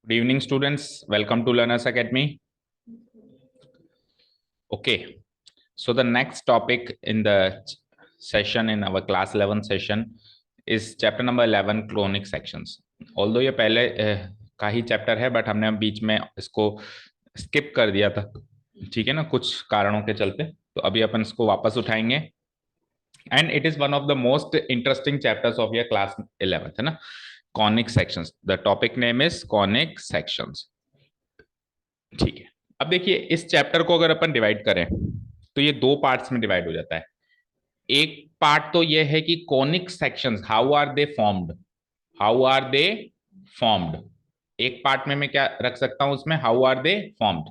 Good evening, students. Welcome to Learners Academy. Okay, so the next topic in the session in our class 11 session is chapter number 11, clonic sections. Although ये पहले का ही chapter है, but हमने बीच में इसको skip कर दिया था, ठीक है ना, कुछ कारणों के चलते। तो अभी अपन इसको वापस उठाएंगे and it is one of the most interesting chapters of your class 11th, है ना। Conic sections, the topic name is conic sections, ठीक है। अब देखिए, इस चैप्टर को अगर अपन डिवाइड करें तो ये दो पार्ट्स में डिवाइड हो जाता है। एक पार्ट तो ये है कि conic sections how are they formed, how are they formed. एक पार्ट में मैं क्या रख सकता हूं उसमें, how are they formed,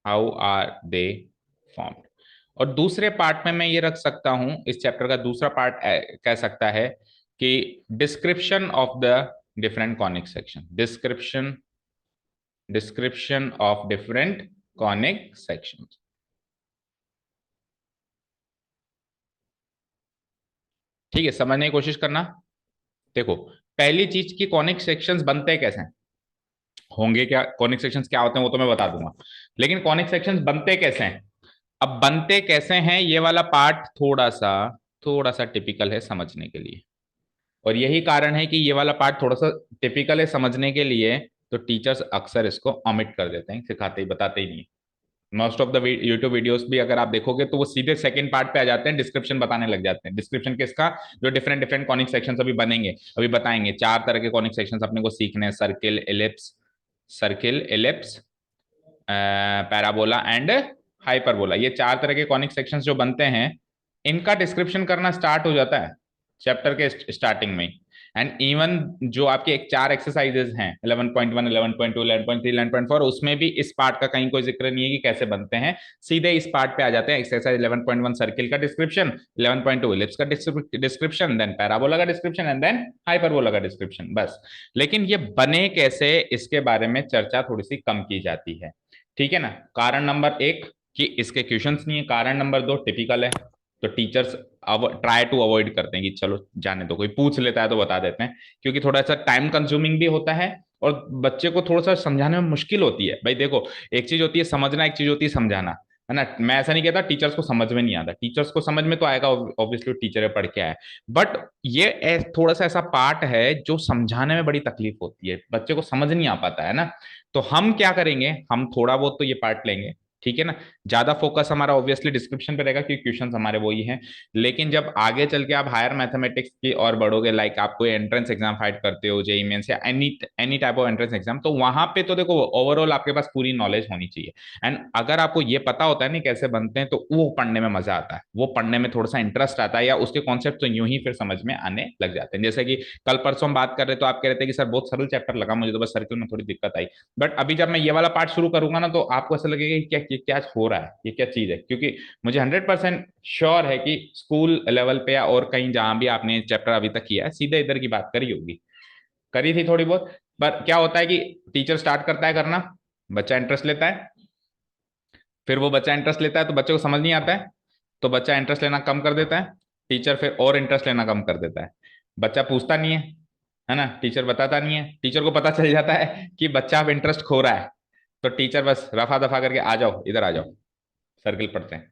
how are they formed. और दूसरे पार्ट में मैं ये रख सकता हूं, इस चैप्टर का दूसरा पार्ट कह सकता है कि description of the different conic section, description of different conic sections. ठीक है, समझने की कोशिश करना। देखो, पहली चीज की कॉनिक सेक्शंस बनते कैसे हैं, होंगे क्या कॉनिक सेक्शंस क्या होते हैं वो तो मैं बता दूंगा, लेकिन कॉनिक सेक्शंस बनते कैसे हैं। अब बनते कैसे हैं ये वाला पार्ट थोड़ा सा टिपिकल है समझने के लिए, और यही कारण है कि ये वाला पार्ट थोड़ा सा टिपिकल है समझने के लिए, तो टीचर्स अक्सर इसको ऑमिट कर देते हैं, सिखाते ही बताते ही नहीं। Most of the YouTube videos भी अगर आप देखोगे तो वो सीधे सेकंड पार्ट पे आ जाते हैं, डिस्क्रिप्शन बताने लग जाते हैं। डिस्क्रिप्शन किसका, जो डिफरेंट डिफरेंट कॉनिक सेक्शंस अभी बनेंगे, अभी बताएंगे। चार तरह के कॉनिक सेक्शंस अपने को सीखने हैं, circle ellipse parabola and hyperbola. ये चार तरह के कॉनिक सेक्शंस जो बनते हैं, इनका डिस्क्रिप्शन करना स्टार्ट हो जाता है चैप्टर के स्टार्टिंग में। एंड इवन जो आपके एक चार एक्सरसाइजेज हैं 11.1, 11.2, 11.3, 11.4, उसमें भी इस पार्ट का कहीं कोई जिक्र नहीं है कि कैसे बनते हैं, सीधे इस पार्ट पे आ जाते हैं। एक्सरसाइज 11.1 सर्किल का डिस्क्रिप्शन, 11.2 इलिप्स का डिस्क्रिप्शन, देन पैराबोला का डिस्क्रिप्शन एंड देन हाइपरबोला का डिस्क्रिप्शन, बस। लेकिन ये बने कैसे, इसके बारे में चर्चा थोड़ी सी कम की जाती है, ठीक है ना। कारण नंबर एक कि इसके क्वेश्चंस नहीं है, कारण नंबर दो टिपिकल है, तो टीचर्स अब ट्राई टू अवॉइड करते हैं कि चलो जाने दो, कोई पूछ लेता है तो बता देते हैं, क्योंकि थोड़ा सा टाइम कंज्यूमिंग भी होता है और बच्चे को थोड़ा सा समझाने में मुश्किल होती है। भाई देखो, एक चीज होती है समझना, एक चीज होती है समझाना, है ना। मैं ऐसा नहीं कहता टीचर्स को समझ में नहीं आता, टीचर्स को समझ में तो आएगा, ऑब्वियसली टीचर पढ़ के आए, बट ये थोड़ा सा ऐसा पार्ट है जो समझाने में बड़ी तकलीफ होती है, बच्चे को समझ नहीं आ पाता है ना। तो हम क्या करेंगे, हम थोड़ा बहुत तो ये पार्ट लेंगे, ठीक है ना। ज्यादा फोकस हमारा ऑब्वियसली डिस्क्रिप्शन पे रहेगा क्योंकि क्वेश्चन हमारे वही हैं। लेकिन जब आगे चल के आप हायर मैथमेटिक्स की और बढ़ोगे, लाइक आप कोई एंट्रेंस एग्जाम फाइट करते हो, जेईई मेंस या any any type of entrance exam, तो वहां पे तो देखो ओवरऑल आपके पास पूरी नॉलेज होनी चाहिए। एंड अगर आपको ये पता होता है नहीं कैसे बनते हैं, तो वो पढ़ने में मजा आता है, वो पढ़ने में थोड़ा सा इंटरेस्ट आता है, या उसके कॉन्सेप्ट तो यूं ही फिर समझ में आने लग जाते हैं। जैसे कि कल परसों हम बात कर रहे तो आप कह रहे थे कि सर बहुत सरल चैप्टर लगा मुझे, तो बस सर्किल में थोड़ी दिक्कत आई। बट अभी जब मैं ये वाला पार्ट शुरू करूंगा ना, तो आपको ऐसा लगेगा कि क्या क्या हो रहा है, ये क्या चीज है, क्योंकि मुझे 100% श्योर है कि स्कूल लेवल पे या और कहीं जहां भी आपने चैप्टर अभी तक किया है, सीधे इधर की बात करी होगी, करी थी थोड़ी बहुत। पर क्या होता है कि टीचर स्टार्ट करता है करना, बच्चा इंटरेस्ट लेता है, फिर वो बच्चा इंटरेस्ट लेता है तो बच्चे को समझ नहीं आता है, तो बच्चा इंटरेस्ट लेना कम कर देता है, टीचर फिर और इंटरेस्ट लेना कम कर देता है, बच्चा पूछता नहीं है ना, टीचर बताता नहीं है, टीचर को पता चल जाता है कि बच्चा अब इंटरेस्ट खो रहा है, तो टीचर बस रफा दफा करके आ जाओ इधर आ जाओ, सर्किल पढ़ते हैं,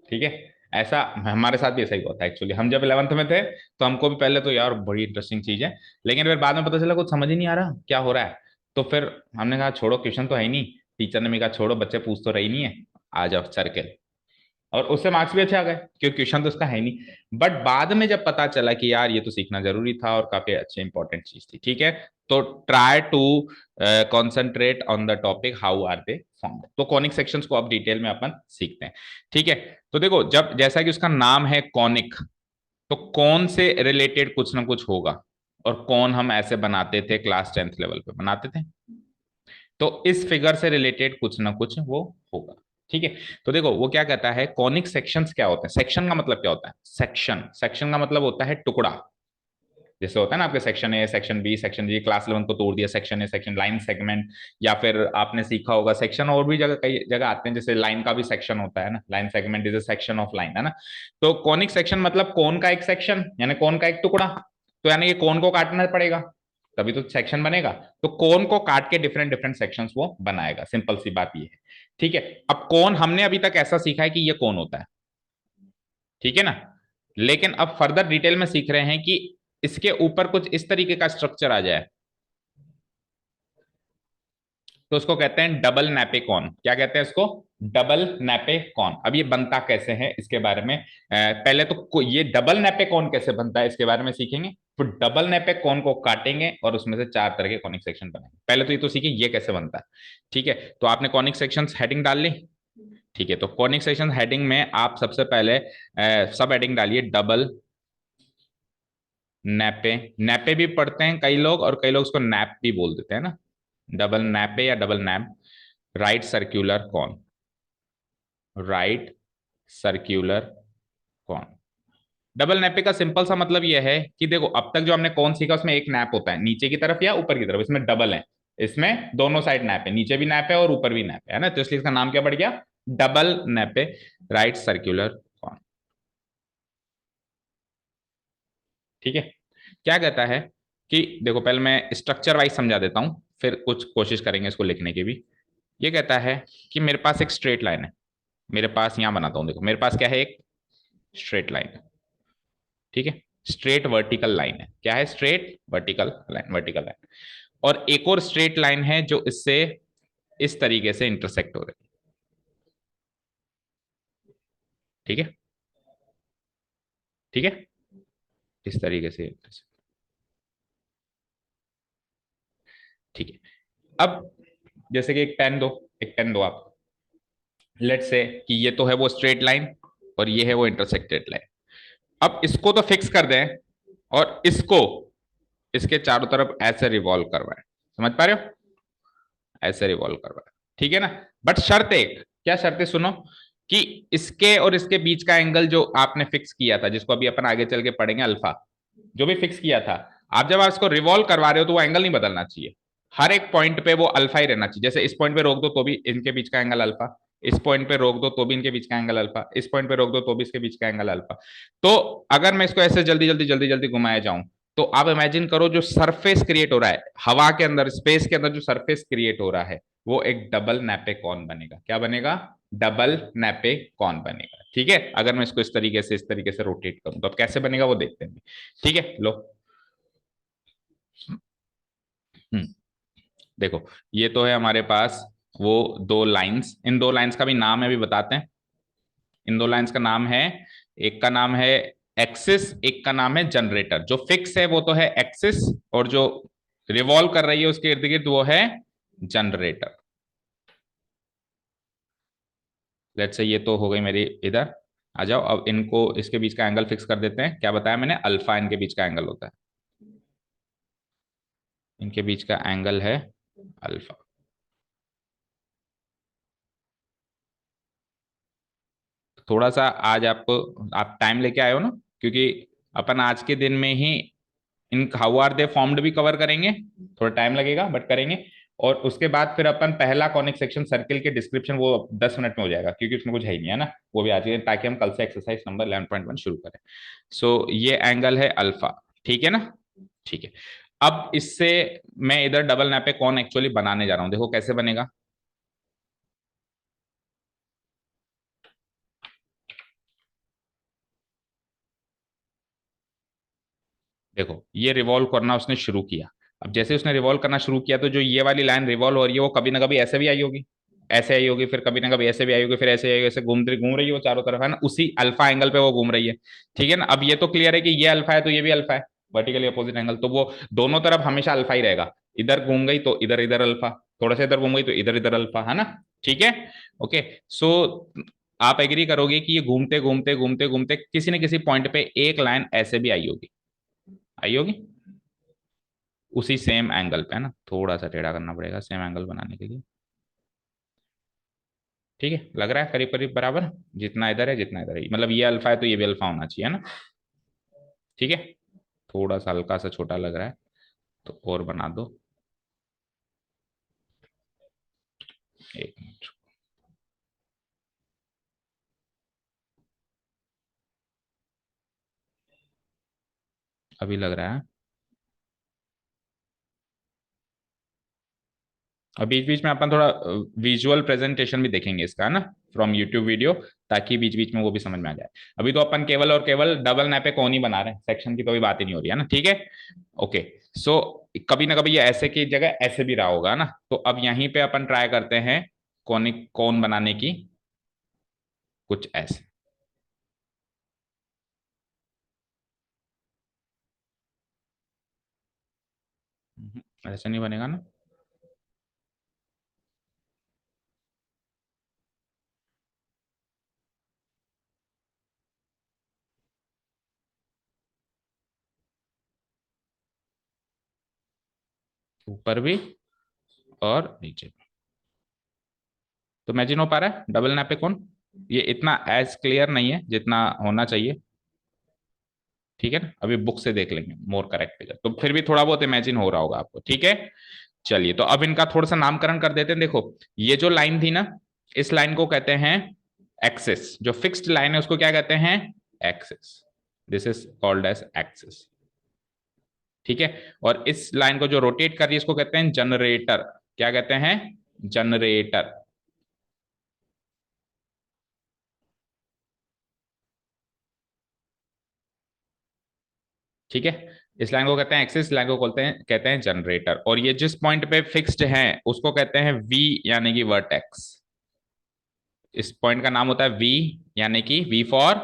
ठीक है। ऐसा हमारे साथ भी ऐसा ही हुआ था एक्चुअली। हम जब 11th में थे तो हमको भी पहले तो यार बड़ी इंटरेस्टिंग चीज है, लेकिन फिर बाद में पता चला कुछ समझ ही नहीं आ रहा क्या हो रहा है, तो फिर हमने कहा छोड़ो, क्वेश्चन तो है ही नहीं, टीचर ने भी कहा छोड़ो, बच्चे पूछ तो रही नहीं है, आ जाओ सर्किल। और उससे मार्क्स भी अच्छे आ गए क्योंकि क्वेश्चन तो उसका है नहीं। बट बाद में जब पता चला कि यार ये तो सीखना जरूरी था और काफी अच्छी इंपॉर्टेंट चीज थी, ठीक है। तो try to concentrate on the topic how are they formed. तो कॉनिक सेक्शंस को अब डिटेल में अपन सीखते हैं, ठीक है। तो देखो, जब जैसा कि उसका नाम है कॉनिक, तो कौन से रिलेटेड कुछ ना कुछ होगा, और कौन हम ऐसे बनाते थे, क्लास 10th लेवल पे बनाते थे, तो इस फिगर से रिलेटेड कुछ ना कुछ वो होगा, ठीक है। तो देखो वो क्या कहता है, कॉनिक सेक्शंस क्या होते हैं, सेक्शन का मतलब क्या होता है, सेक्शन सेक्शन का मतलब होता है टुकड़ा। जैसे होता है ना आपके section A, section B, section D, class 11 को तोड़ दिया, section A, section line segment, या फिर आपने सीखा होगा सेक्शन और भी जगह कई जगह आते हैं, जैसे लाइन का भी सेक्शन होता है ना, line segment is a section of line, है ना। तो कॉनिक सेक्शन मतलब कोन का एक सेक्शन, यानी कोन का एक टुकड़ा, तो यानी कि कोन को काटना पड़ेगा, तभी तो सेक्शन बनेगा। तो कोन को काट के डिफरेंट डिफरेंट सेक्शंस वो बनाएगा, सिंपल सी बात ये है। ठीक है, अब कोन हमने अभी तक ऐसा सीखा है कि ये कोन होता है, ठीक है ना। लेकिन अब फर्दर डिटेल में सीख रहे हैं कि इसके ऊपर कुछ इस तरीके का स्ट्रक्चर आ जाए तो उसको कहते हैं डबल नैपेकॉन। क्या कहते हैं इसको? डबल नैपेकॉन। अब ये बनता कैसे है इसके बारे में पहले तो ये डबल नैपेकॉन कैसे बनता है इसके बारे में सीखेंगे। तो डबल नैपेकॉन को काटेंगे और उसमें से चार तरह के कॉनिक सेक्शन बनाएंगे। पहले तो ये तो सीखे ये कैसे बनता है। ठीक है, तो आपने कॉनिक सेक्शन हेडिंग डाल ली। ठीक है, तो कॉनिक सेक्शन हेडिंग में आप सबसे पहले सब हेडिंग डालिए डबल नैपे। नैपे भी पढ़ते हैं कई लोग, और कई लोग उसको नैप भी बोल देते हैं ना। डबल नैपे या double nappe. Right circular cone. Right circular cone. Double nappe का सिंपल सा मतलब यह है कि देखो अब तक जो हमने कौन सीखा उसमें एक नैप होता है नीचे की तरफ या ऊपर की तरफ, इसमें डबल है। इसमें दोनों साइड नैप है, नीचे भी नैप है और ऊपर भी नैप है ना, तो इसलिए इसका नाम क्या पड़ गया? Double nappe. Right circular cone. ठीक है, क्या कहता है कि देखो पहले मैं स्ट्रक्चर वाइज समझा देता हूं, फिर कुछ कोशिश करेंगे इसको लिखने की भी। ये कहता है कि मेरे पास एक स्ट्रेट लाइन है। मेरे पास यहां बनाता हूं, देखो मेरे पास क्या है, एक स्ट्रेट लाइन है। ठीक है, स्ट्रेट वर्टिकल लाइन है। क्या है? Straight vertical line, vertical line. और एक और स्ट्रेट लाइन है जो इससे इस तरीके से इंटरसेक्ट हो रही है। ठीक है, ठीक है, इस तरीके से intersect। ठीक है, अब जैसे कि एक पेन दो, एक पेन दो आप। लेट से कि ये तो है वो स्ट्रेट लाइन और ये है वो इंटरसेक्टेड लाइन। अब इसको तो फिक्स कर दें और इसको इसके चारों तरफ ऐसे रिवॉल्व करवाएं। समझ पा रहे हो? ऐसे रिवॉल्व करवाएं, ठीक है ना। बट शर्त एक, क्या शर्त है सुनो, कि इसके और इसके बीच का एंगल जो आपने फिक्स किया था, जिसको अभी अपन आगे चल के पढ़ेंगे अल्फा, जो भी फिक्स किया था, आप जब आप इसको रिवॉल्व करवा रहे हो तो वो एंगल नहीं बदलना चाहिए। हर एक पॉइंट पे वो अल्फा ही रहना चाहिए। जैसे इस पॉइंट पे रोक दो तो भी इनके बीच का एंगल अल्फा, इस पॉइंट पे रोक दो तो भी इनके बीच का एंगल अल्फा, इस पॉइंट पे रोक दो तो भी इसके बीच का एंगल अल्फा। तो अगर मैं इसको ऐसे जल्दी जल्दी जल्दी जल्दी घुमाया जाऊं, तो आप इमेजिन करो जो सरफेस क्रिएट हो रहा है हवा के अंदर, स्पेस के अंदर जो सरफेस क्रिएट हो रहा है, वो एक डबल नैपेकॉन बनेगा। क्या बनेगा? डबल नैपेकॉन बनेगा। ठीक है, अगर मैं इसको इस तरीके से रोटेट करूं तो अब कैसे बनेगा वो देखते हैं। ठीक है, लो। हम्म, देखो ये तो है हमारे पास वो दो लाइंस। इन दो लाइंस का भी नाम है, अभी बताते हैं। इन दो लाइंस का नाम है, एक का नाम है एक्सिस, एक का नाम है जनरेटर। जो फिक्स है वो तो है एक्सिस, और जो रिवॉल्व कर रही है उसके इर्द गिर्द वो है जनरेटर। लेट्स से ये तो हो गई मेरी इधर। आ जाओ, अब इनको इसके बीच का एंगल फिक्स कर देते हैं। क्या बताया मैंने? अल्फा इनके बीच का एंगल होता है। इनके बीच का एंगल है अल्फा। थोड़ा सा आज आप टाइम लेके आए हो ना, क्योंकि अपन आज के दिन में ही in how are they formed भी कवर करेंगे। थोड़ा टाइम लगेगा बट करेंगे। और उसके बाद फिर अपन पहला कॉनिक सेक्शन सर्किल के डिस्क्रिप्शन वो 10 मिनट में हो जाएगा, क्योंकि उसमें कुछ है ही नहीं है ना। वो भी आज ही, ताकि हम कल से एक्सरसाइज नंबर 11.1 शुरू करें। सो ये एंगल है अल्फा। ठीक है ना। ठीक है, अब इससे मैं इधर डबल नैपे कौन एक्चुअली बनाने जा रहा हूं, देखो कैसे बनेगा। देखो ये रिवॉल्व करना उसने शुरू किया। अब जैसे उसने रिवॉल्व करना शुरू किया तो जो ये वाली लाइन रिवॉल्व हो रही है वो कभी ना कभी ऐसे भी आई होगी, ऐसे आई होगी, फिर कभी ना कभी ऐसे भी आई होगी, फिर ऐसे आई होगी, ऐसे घूम रही है वो चारों तरफ, है ना, उसी अल्फा एंगल पे वो घूम रही है। ठीक है ना। अब ये तो क्लियर है कि ये अल्फा है तो ये भी अल्फा है, वर्टिकली अपोजिट एंगल, तो वो दोनों तरफ हमेशा अल्फा ही रहेगा। इधर घूम गई तो इधर इधर अल्फा, थोड़ा सा इधर घूम गई तो इधर इधर अल्फा, है ना। ठीक है, ओके। सो आप एग्री करोगे कि ये घूमते घूमते घूमते घूमते किसी न किसी पॉइंट पे एक लाइन ऐसे भी आई होगी, आई होगी उसी सेम एंगल पे, है ना। थोड़ा सा टेढ़ा करना पड़ेगा सेम एंगल बनाने के लिए। ठीक है, लग रहा है करीब करीब बराबर, जितना इधर है जितना इधर है, मतलब ये अल्फा है तो ये भी अल्फा होना चाहिए, है ना। ठीक है, थोड़ा सा हल्का सा छोटा लग रहा है तो और बना दो। एक मिनट। अभी लग रहा है। और बीच बीच में अपन थोड़ा विजुअल प्रेजेंटेशन भी देखेंगे इसका ना, फ्रॉम यूट्यूब वीडियो, ताकि बीच बीच में वो भी समझ में आ जाए। अभी तो अपन केवल और केवल डबल नैपे कौन ही बना रहे हैं, सेक्शन की तो भी बात ही नहीं हो रही है ना, ठीक है। ओके। सो कभी ना कभी ये ऐसे की जगह ऐसे भी रहा होगा ना, तो अब यहीं पे अपन ट्राई करते हैं कॉनिक कौन बनाने की, कुछ ऐसे। ऐसे नहीं बनेगा ना। ऊपर भी और नीचे भी। तो इमेजिन हो पा रहा है डबल नैपे कौन? ये इतना एज क्लियर नहीं है जितना होना चाहिए, ठीक है ना। अभी बुक से देख लेंगे मोर करेक्ट फिगर, तो फिर भी थोड़ा बहुत इमेजिन हो रहा होगा आपको, ठीक है। चलिए, तो अब इनका थोड़ा सा नामकरण कर देते हैं। देखो, ये जो लाइन थी ना, इस लाइन को कहते हैं एक्सिस। जो फिक्स्ड लाइन है उसको क्या कहते हैं? Axis. This is called as axis, ठीक है। और इस लाइन को जो रोटेट कर रही है इसको कहते हैं जनरेटर। क्या कहते हैं? जनरेटर, ठीक है। इस लाइन को कहते हैं एक्सिस, लाइन को कहते हैं जनरेटर। और ये जिस पॉइंट पे फिक्स्ड है उसको कहते हैं वी, यानी कि वर्टेक्स। इस पॉइंट का नाम होता है वी, यानी कि वी फॉर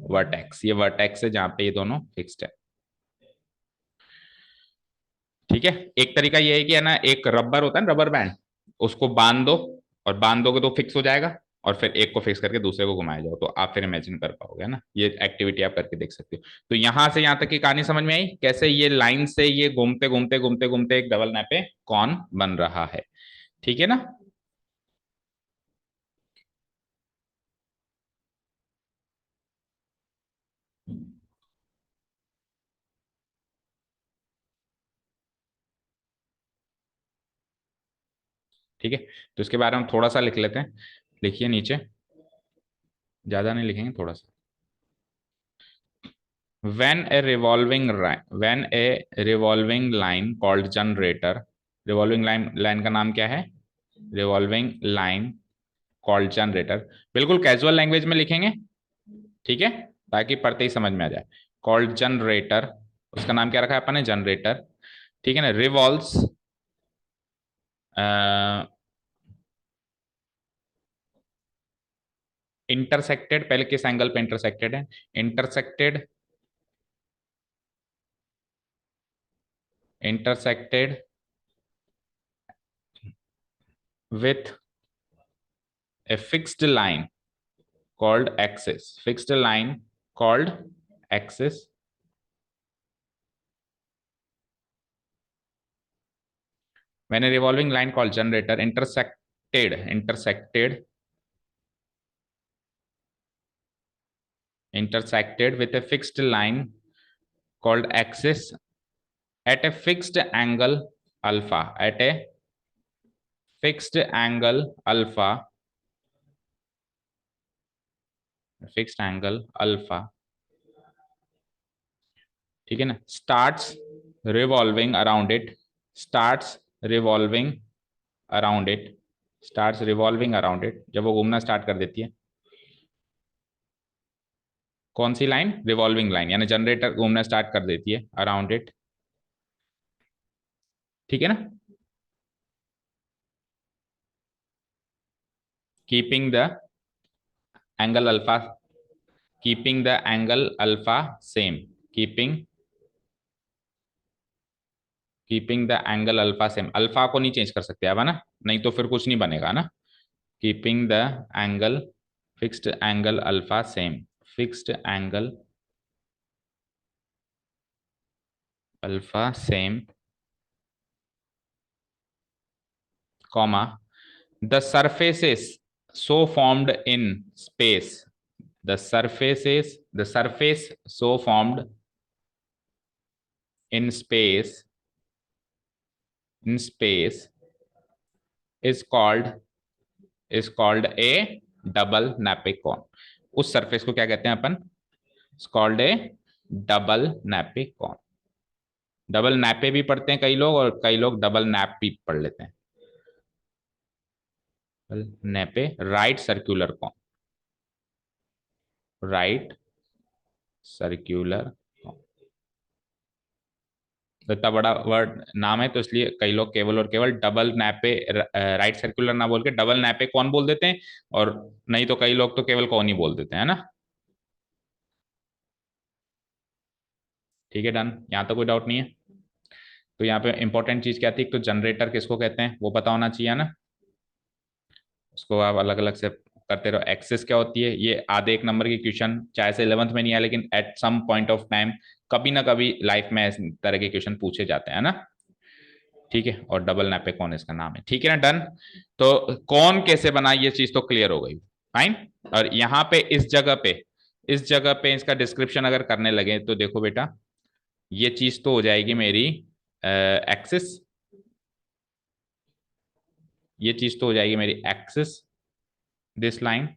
वर्टेक्स। ये वर्टेक्स है जहां पे ये दोनों फिक्स्ड है, ठीक है। एक तरीका ये है कि है ना, एक रबर होता है ना, रबर बैंड, उसको बांध दो, और बांध दोगे तो फिक्स हो जाएगा, और फिर एक को फिक्स करके दूसरे को घुमाया जाओ, तो आप फिर इमेजिन कर पाओगे, है ना। ये एक्टिविटी आप करके देख सकते हो। तो यहां से यहां तक की कहानी समझ में आई, कैसे ये लाइन से ये घूमते घूमते घूमते घूमते एक डबल नैपे कौन बन रहा है, ठीक है ना। ठीक है, तो इसके बारे में थोड़ा सा लिख लेते हैं। लिखिए नीचे, ज्यादा नहीं लिखेंगे, थोड़ा सा। when a revolving line called generator, revolving line का नाम क्या है? revolving line called generator। बिल्कुल कैजुअल लैंग्वेज में लिखेंगे, ठीक है, ताकि पढ़ते ही समझ में आ जाए। called generator, उसका नाम क्या रखा है अपन ने? जनरेटर, ठीक है ना। revolves, इंटरसेक्टेड, पहले किस एंगल पे इंटरसेक्टेड है? Intersected, intersected with a fixed line called axis, fixed line called axis, when a revolving line called generator intersected with a fixed line called axis at a fixed angle alpha, at a fixed angle alpha, fixed angle alpha, ठीक है ना, starts revolving around it, starts revolving around it, starts revolving around it, जब वो घूमना start कर देती है। कौन सी लाइन? रिवॉल्विंग लाइन, यानी जनरेटर घूमना स्टार्ट कर देती है अराउंड इट, ठीक है ना। Keeping the angle alpha, keeping the angle alpha same, keeping keeping the angle alpha same. Alpha को नहीं चेंज कर सकते अब, है ना, नहीं तो फिर कुछ नहीं बनेगा ना। Keeping the angle, fixed angle alpha same, fixed angle alpha same, comma, the surfaces so formed in space, the surface so formed in space is called a double napicon। उस सरफेस को क्या कहते हैं अपन? Called a double nappe cone. Double nappe भी पढ़ते हैं कई लोग, और कई लोग डबल नैप भी पढ़ लेते हैं, nappe right circular cone, right circular, तो इतना बड़ा वर्ड नाम है तो इसलिए कई लोग केवल और केवल डबल नैपे राइट सर्कुलर ना बोल के डबल नैपे कौन बोल देते हैं, और नहीं तो कई लोग तो केवल कौन ही बोल देते हैं ना। ठीक है, डन, यहाँ तो कोई डाउट नहीं है। तो यहाँ पे इंपॉर्टेंट चीज क्या थी, तो जनरेटर किसको कहते हैं वो पता होना चाहिए ना, उसको आप अलग अलग से करते रहो। एक्सेस क्या होती है, ये आधे एक नंबर की क्वेश्चन चाहे से 11th में नहीं आया, लेकिन at some point of time कभी ना कभी लाइफ में इस तरह के क्वेश्चन पूछे जाते हैं ना। ठीक है, और डबल नैपे कौन इसका नाम है, ठीक है ना, डन। तो कौन कैसे बना ये चीज तो क्लियर हो गई, फाइन। और यहाँ पे इस जगह पे इसका डिस्क्रिप्शन अगर करने लगे तो देखो बेटा, ये चीज तो हो जाएगी मेरी एक्सिस, ये चीज तो हो जाएगी मेरी axis, this line,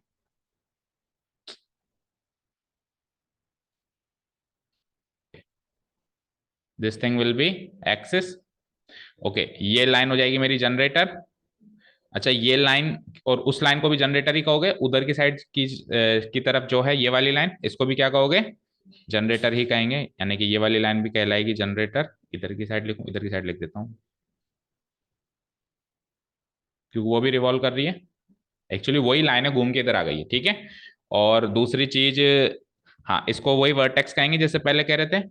this thing will be axis. Okay, ये लाइन हो जाएगी मेरी जनरेटर। अच्छा, ये लाइन और उस लाइन को भी जनरेटर ही कहोगे, उधर की साइड की तरफ जो है ये वाली लाइन, इसको भी क्या कहोगे, जनरेटर ही कहेंगे, यानी कि ये वाली लाइन भी कहलाएगी जनरेटर। इधर की साइड लिखूं, इधर की साइड लिख देता हूँ, क्योंकि वो भी रिवॉल्व कर रही है, एक्चुअली वही लाइन है, घूम के इधर आ गई है, ठीक है। और दूसरी चीज, हाँ, इसको वही वर्टेक्स कहेंगे जैसे पहले कह रहे थे।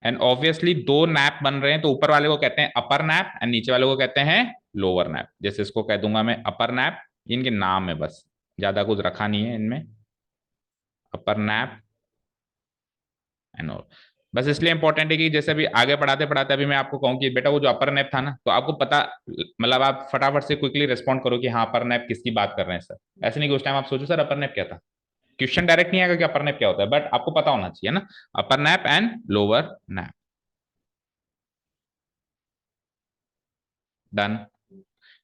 एंड ऑब्वियसली दो नैप बन रहे हैं, तो ऊपर वाले को कहते हैं अपर नैप एंड नीचे वाले को कहते हैं लोअर नैप। जैसे इसको कह दूंगा मैं अपर नैप, इनके नाम है बस, ज्यादा कुछ रखा नहीं है इनमें, अपर नैप एंड ऑल। बस इसलिए इंपॉर्टेंट है कि जैसे अभी आगे पढ़ाते पढ़ाते अभी मैं आपको कहूँ कि बेटा वो जो अपर नैप था ना, तो आपको पता, मतलब आप फटाफट से क्विकली रिस्पॉन्ड करो कि हाँ अपर नैप किसकी बात कर रहे हैं सर। ऐसे नहीं कि उस टाइम आप सोचो सर अपर नैप क्या था, क्वेश्चन डायरेक्ट नहीं आएगा कि अपर नैप क्या होता है, बट आपको पता होना चाहिए ना, upper nappe and lower nappe. Done,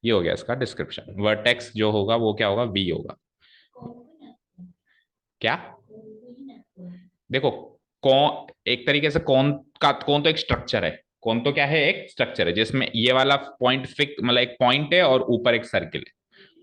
ये हो गया इसका डिस्क्रिप्शन। वर्टेक्स जो होगा वो क्या होगा, वी होगा। क्या, देखो, कौन एक तरीके से, कौन तो एक स्ट्रक्चर है, कौन तो क्या है, एक स्ट्रक्चर है जिसमें ये वाला पॉइंट फिक्स, मतलब एक पॉइंट है और ऊपर एक सर्किल है,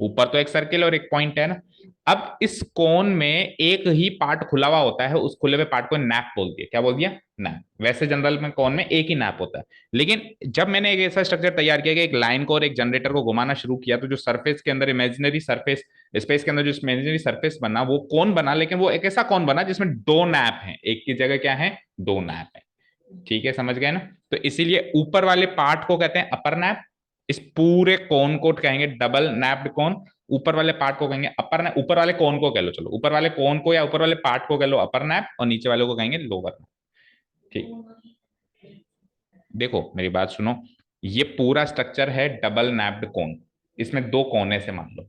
ऊपर तो एक सर्किल और एक पॉइंट है ना। अब इस कोन में एक ही पार्ट खुला हुआ होता है, उस खुले हुए पार्ट को नैप बोल दिया, क्या बोल दिया, नैप। वैसे जनरल में कोन में एक ही नैप होता है, लेकिन जब मैंने एक ऐसा स्ट्रक्चर तैयार किया कि एक लाइन को और एक जनरेटर को घुमाना शुरू किया, तो जो सरफेस के अंदर इमेजिनरी सरफेस, स्पेस के अंदर जो इमेजिनरी सरफेस बना वो कौन बना, लेकिन वो एक ऐसा कौन बना जिसमें दो नैप हैं, एक की जगह क्या है, दो नैप है। ठीक है, समझ गए ना। तो इसीलिए ऊपर वाले पार्ट को कहते हैं अपर नैप, इस पूरे कोन को कहेंगे डबल नैप्ड कोन। ऊपर वाले पार्ट को कहेंगे अपर नैप, ऊपर वाले कोन को कह लो, चलो ऊपर वाले कोन को या ऊपर वाले पार्ट को कह लो अपर नैप, और नीचे वाले को कहेंगे लोअर नैप। ठीक, देखो मेरी बात सुनो, ये पूरा स्ट्रक्चर है डबल नैप्ड कोन, इसमें दो कोने से मान लो,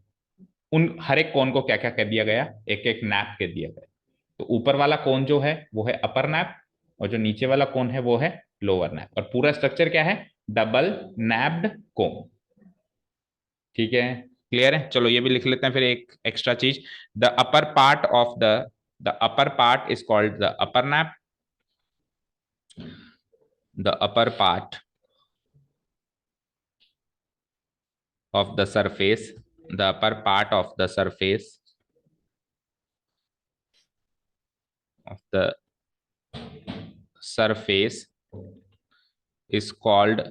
उन हर एक कोन को क्या क्या कह दिया गया, एक एक नैप कह दिया गया। तो ऊपर वाला कोन जो है वो है अपर नैप, और जो नीचे वाला कोन है वो है लोअर नैप, और पूरा स्ट्रक्चर क्या है, डबल नैप्ड कोन। ठीक है, क्लियर है, चलो ये भी लिख लेते हैं फिर एक एक्स्ट्रा चीज। The upper part of the upper part is called the upper nap, the upper part of the surface, the upper part of the surface of the surface is called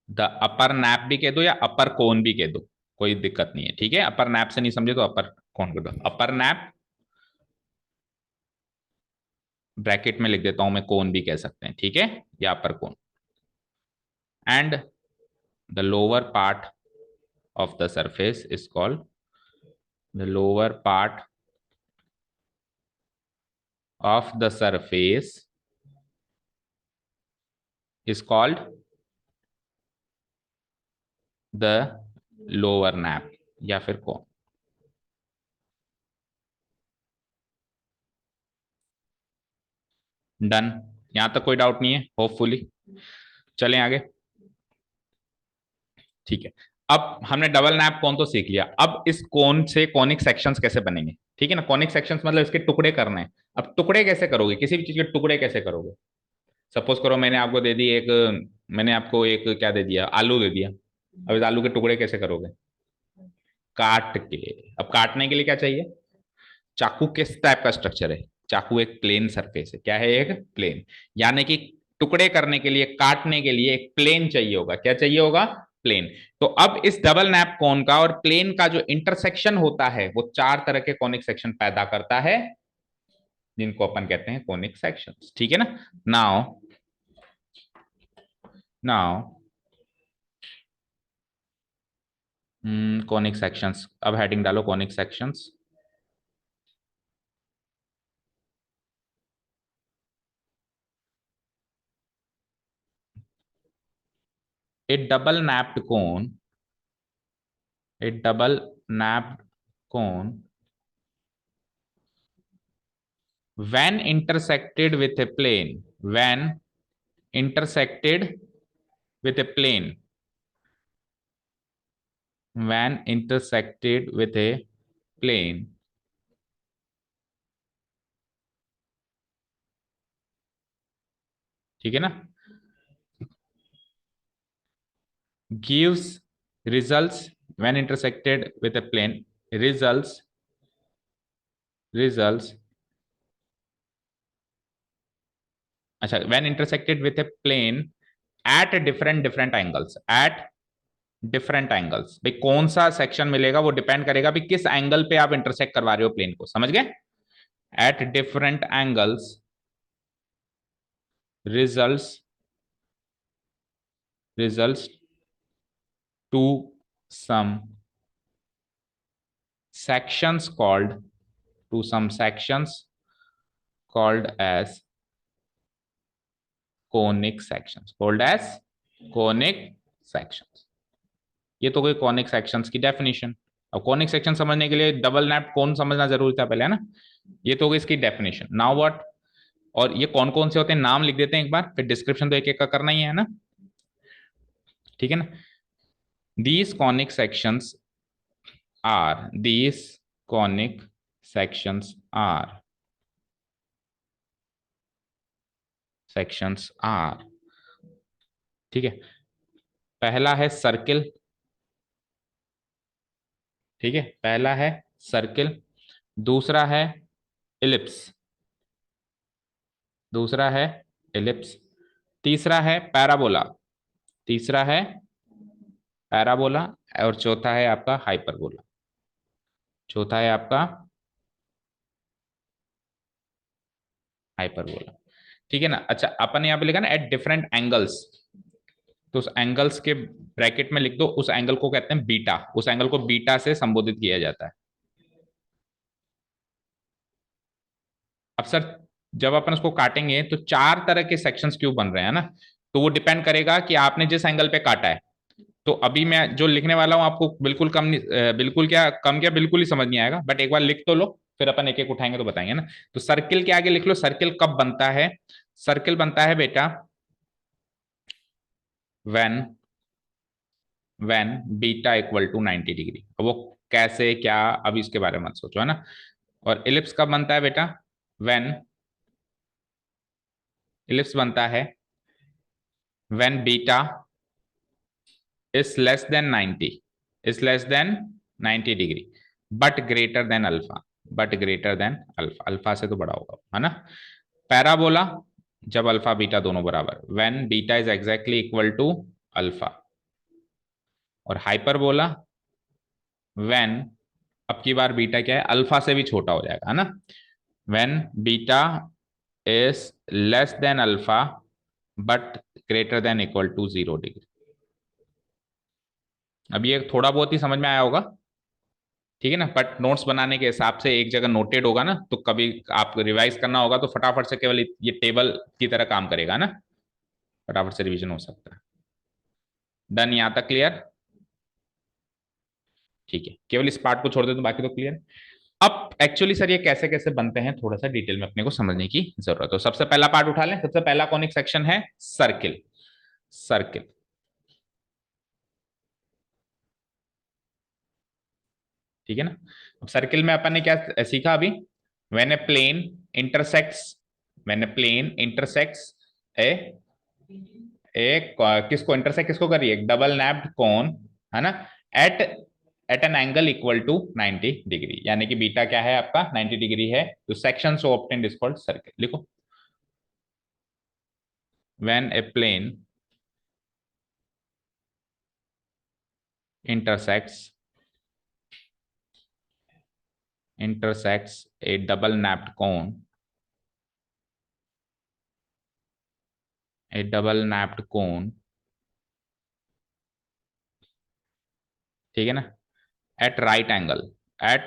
the upper nap भी कह दो या upper कोन भी कह दो, कोई दिक्कत नहीं है, ठीक है। अपर नैप से नहीं समझे तो अपर कोन कर दो, अपर नैप, ब्रैकेट में लिख देता हूं मैं, कोन भी कह सकते हैं, ठीक है, या upper cone. And the lower part of the surface is called, the lower part of the surface is called the lower nappe या फिर कोन। डन, यहां तक कोई डाउट नहीं है होपफुली। चलें आगे, ठीक है। अब हमने डबल नैप कोन तो सीख लिया, अब इस कोन से कॉनिक सेक्शंस कैसे बनेंगे, ठीक है ना। कॉनिक सेक्शंस मतलब इसके टुकड़े करने हैं। अब टुकड़े कैसे करोगे, किसी भी चीज के टुकड़े कैसे करोगे। सपोज करो मैंने आपको दे दी एक, मैंने आपको एक क्या दे दिया, आलू दे दिया। अब इस आलू के टुकड़े कैसे करोगे, काट के। अब काटने के लिए क्या चाहिए? चाकू किस टाइप का स्ट्रक्चर है? चाकू एक प्लेन सरफेस है। क्या है? एक प्लेन। यानी कि टुकड़े करने के लिए, काटने के लिए एक प्लेन चाहिए होगा। क्या चाहिए होगा? प्लेन। तो अब इस डबल नैप कोन का और प्लेन का जो इंटरसेक्शन होता है वो चार तरह के कॉनिक सेक्शन पैदा करता है, जिनको अपन कहते हैं कॉनिक सेक्शंस। ठीक है ना? नाउ नाउ कॉनिक सेक्शंस, अब हेडिंग डालो conic sections. A double napped cone, a double napped cone when intersected with a plane, when intersected with a plane, when intersected with a plane, ठीक है ना, gives results when intersected with a plane, results अच्छा, when intersected with a plane at different angles, at different angles. भाई कौन सा section मिलेगा वो depend करेगा भी किस एंगल पे आप इंटरसेक्ट करवा रहे हो प्लेन को, समझ गए? Eight different angles results results to some sections called, to some sections called as conic sections, called as conic sections। ये तो कोई कॉनिक सेक्शंस की डेफिनेशन। अब कॉनिक सेक्शन समझने के लिए डबल नैप कौन समझना जरूरी था पहले, है ना? ये तो होगी इसकी डेफिनेशन। नाउ व्हाट, और ये कौन कौन से होते हैं नाम लिख देते हैं एक बार, फिर डिस्क्रिप्शन तो एक एक का करना ही है ना, ठीक है ना? these conic sections these conic sections are, ठीक है? पहला है सर्किल, ठीक है, पहला है सर्किल, दूसरा है इलिप्स, दूसरा है इलिप्स, तीसरा है पैराबोला, तीसरा है पैराबोला, और चौथा है आपका हाइपरबोला, चौथा है आपका हाइपरबोला। ठीक है ना? अच्छा, अपन यहाँ पे लिखा ना एट डिफरेंट एंगल्स, तो उस एंगल्स के ब्रैकेट में लिख दो, उस एंगल को कहते हैं बीटा, उस एंगल को बीटा से संबोधित किया जाता है। अब सर जब अपन उसको काटेंगे तो चार तरह के सेक्शंस क्यों बन रहे हैं ना, तो वो डिपेंड करेगा कि आपने जिस एंगल पे काटा है। तो अभी मैं जो लिखने वाला हूं आपको बिल्कुल कम बिल्कुल क्या कम, क्या बिल्कुल ही समझ नहीं आएगा, बट एक बार लिख तो लो, फिर अपन एक एक उठाएंगे तो बताएंगे ना। तो सर्किल के आगे लिख लो, सर्किल कब बनता है? सर्किल बनता है बेटा when when beta equal to 90 degree. वो कैसे क्या, अभी इसके बारे में मत सोचो, है ना? और इलिप्स कब बनता है बेटा? व्हेन इलिप्स बनता है when beta is less than 90, is less than 90 degree, but greater than alpha, but greater than alpha, alpha से तो बड़ा होगा, है ना? पैराबोला जब अल्फा बीटा दोनों बराबर, when beta is exactly equal to alpha. और हाइपरबोला व्हेन, अब की बार बीटा क्या है, अल्फा से भी छोटा हो जाएगा, है ना? When beta is less than alpha but greater than equal to 0 degree. अब ये थोड़ा बहुत ही समझ में आया होगा, ठीक है ना? बट नोट्स बनाने के हिसाब से एक जगह नोटेड होगा ना, तो कभी आपको रिवाइज करना होगा तो फटाफट से केवल ये टेबल की तरह काम करेगा ना, फटाफट से रिवीजन हो सकता है। डन, यहां तक क्लियर? ठीक है, केवल इस पार्ट को छोड़ दे तो बाकी तो क्लियर है। अब एक्चुअली सर ये कैसे कैसे बनते हैं थोड़ा सा डिटेल में अपने को समझने की जरूरत है। तो सबसे पहला पार्ट उठा लें, सबसे पहला कॉनिक सेक्शन है सर्किल। सर्किल, ठीक है ना? अब सर्किल में अपन ने क्या सीखा अभी? When a plane intersects, when a plane intersects a एक किसको इंटरसेक्ट किसको कर रही है? डबल नैप्ड कोन, है ना? At at an angle equal to 90 degree, यानी कि बीटा क्या है आपका 90 डिग्री है, तो section so obtained is called circle. लिखो, when a plane intersects a double napped cone, ठीक है ना, at right angle, at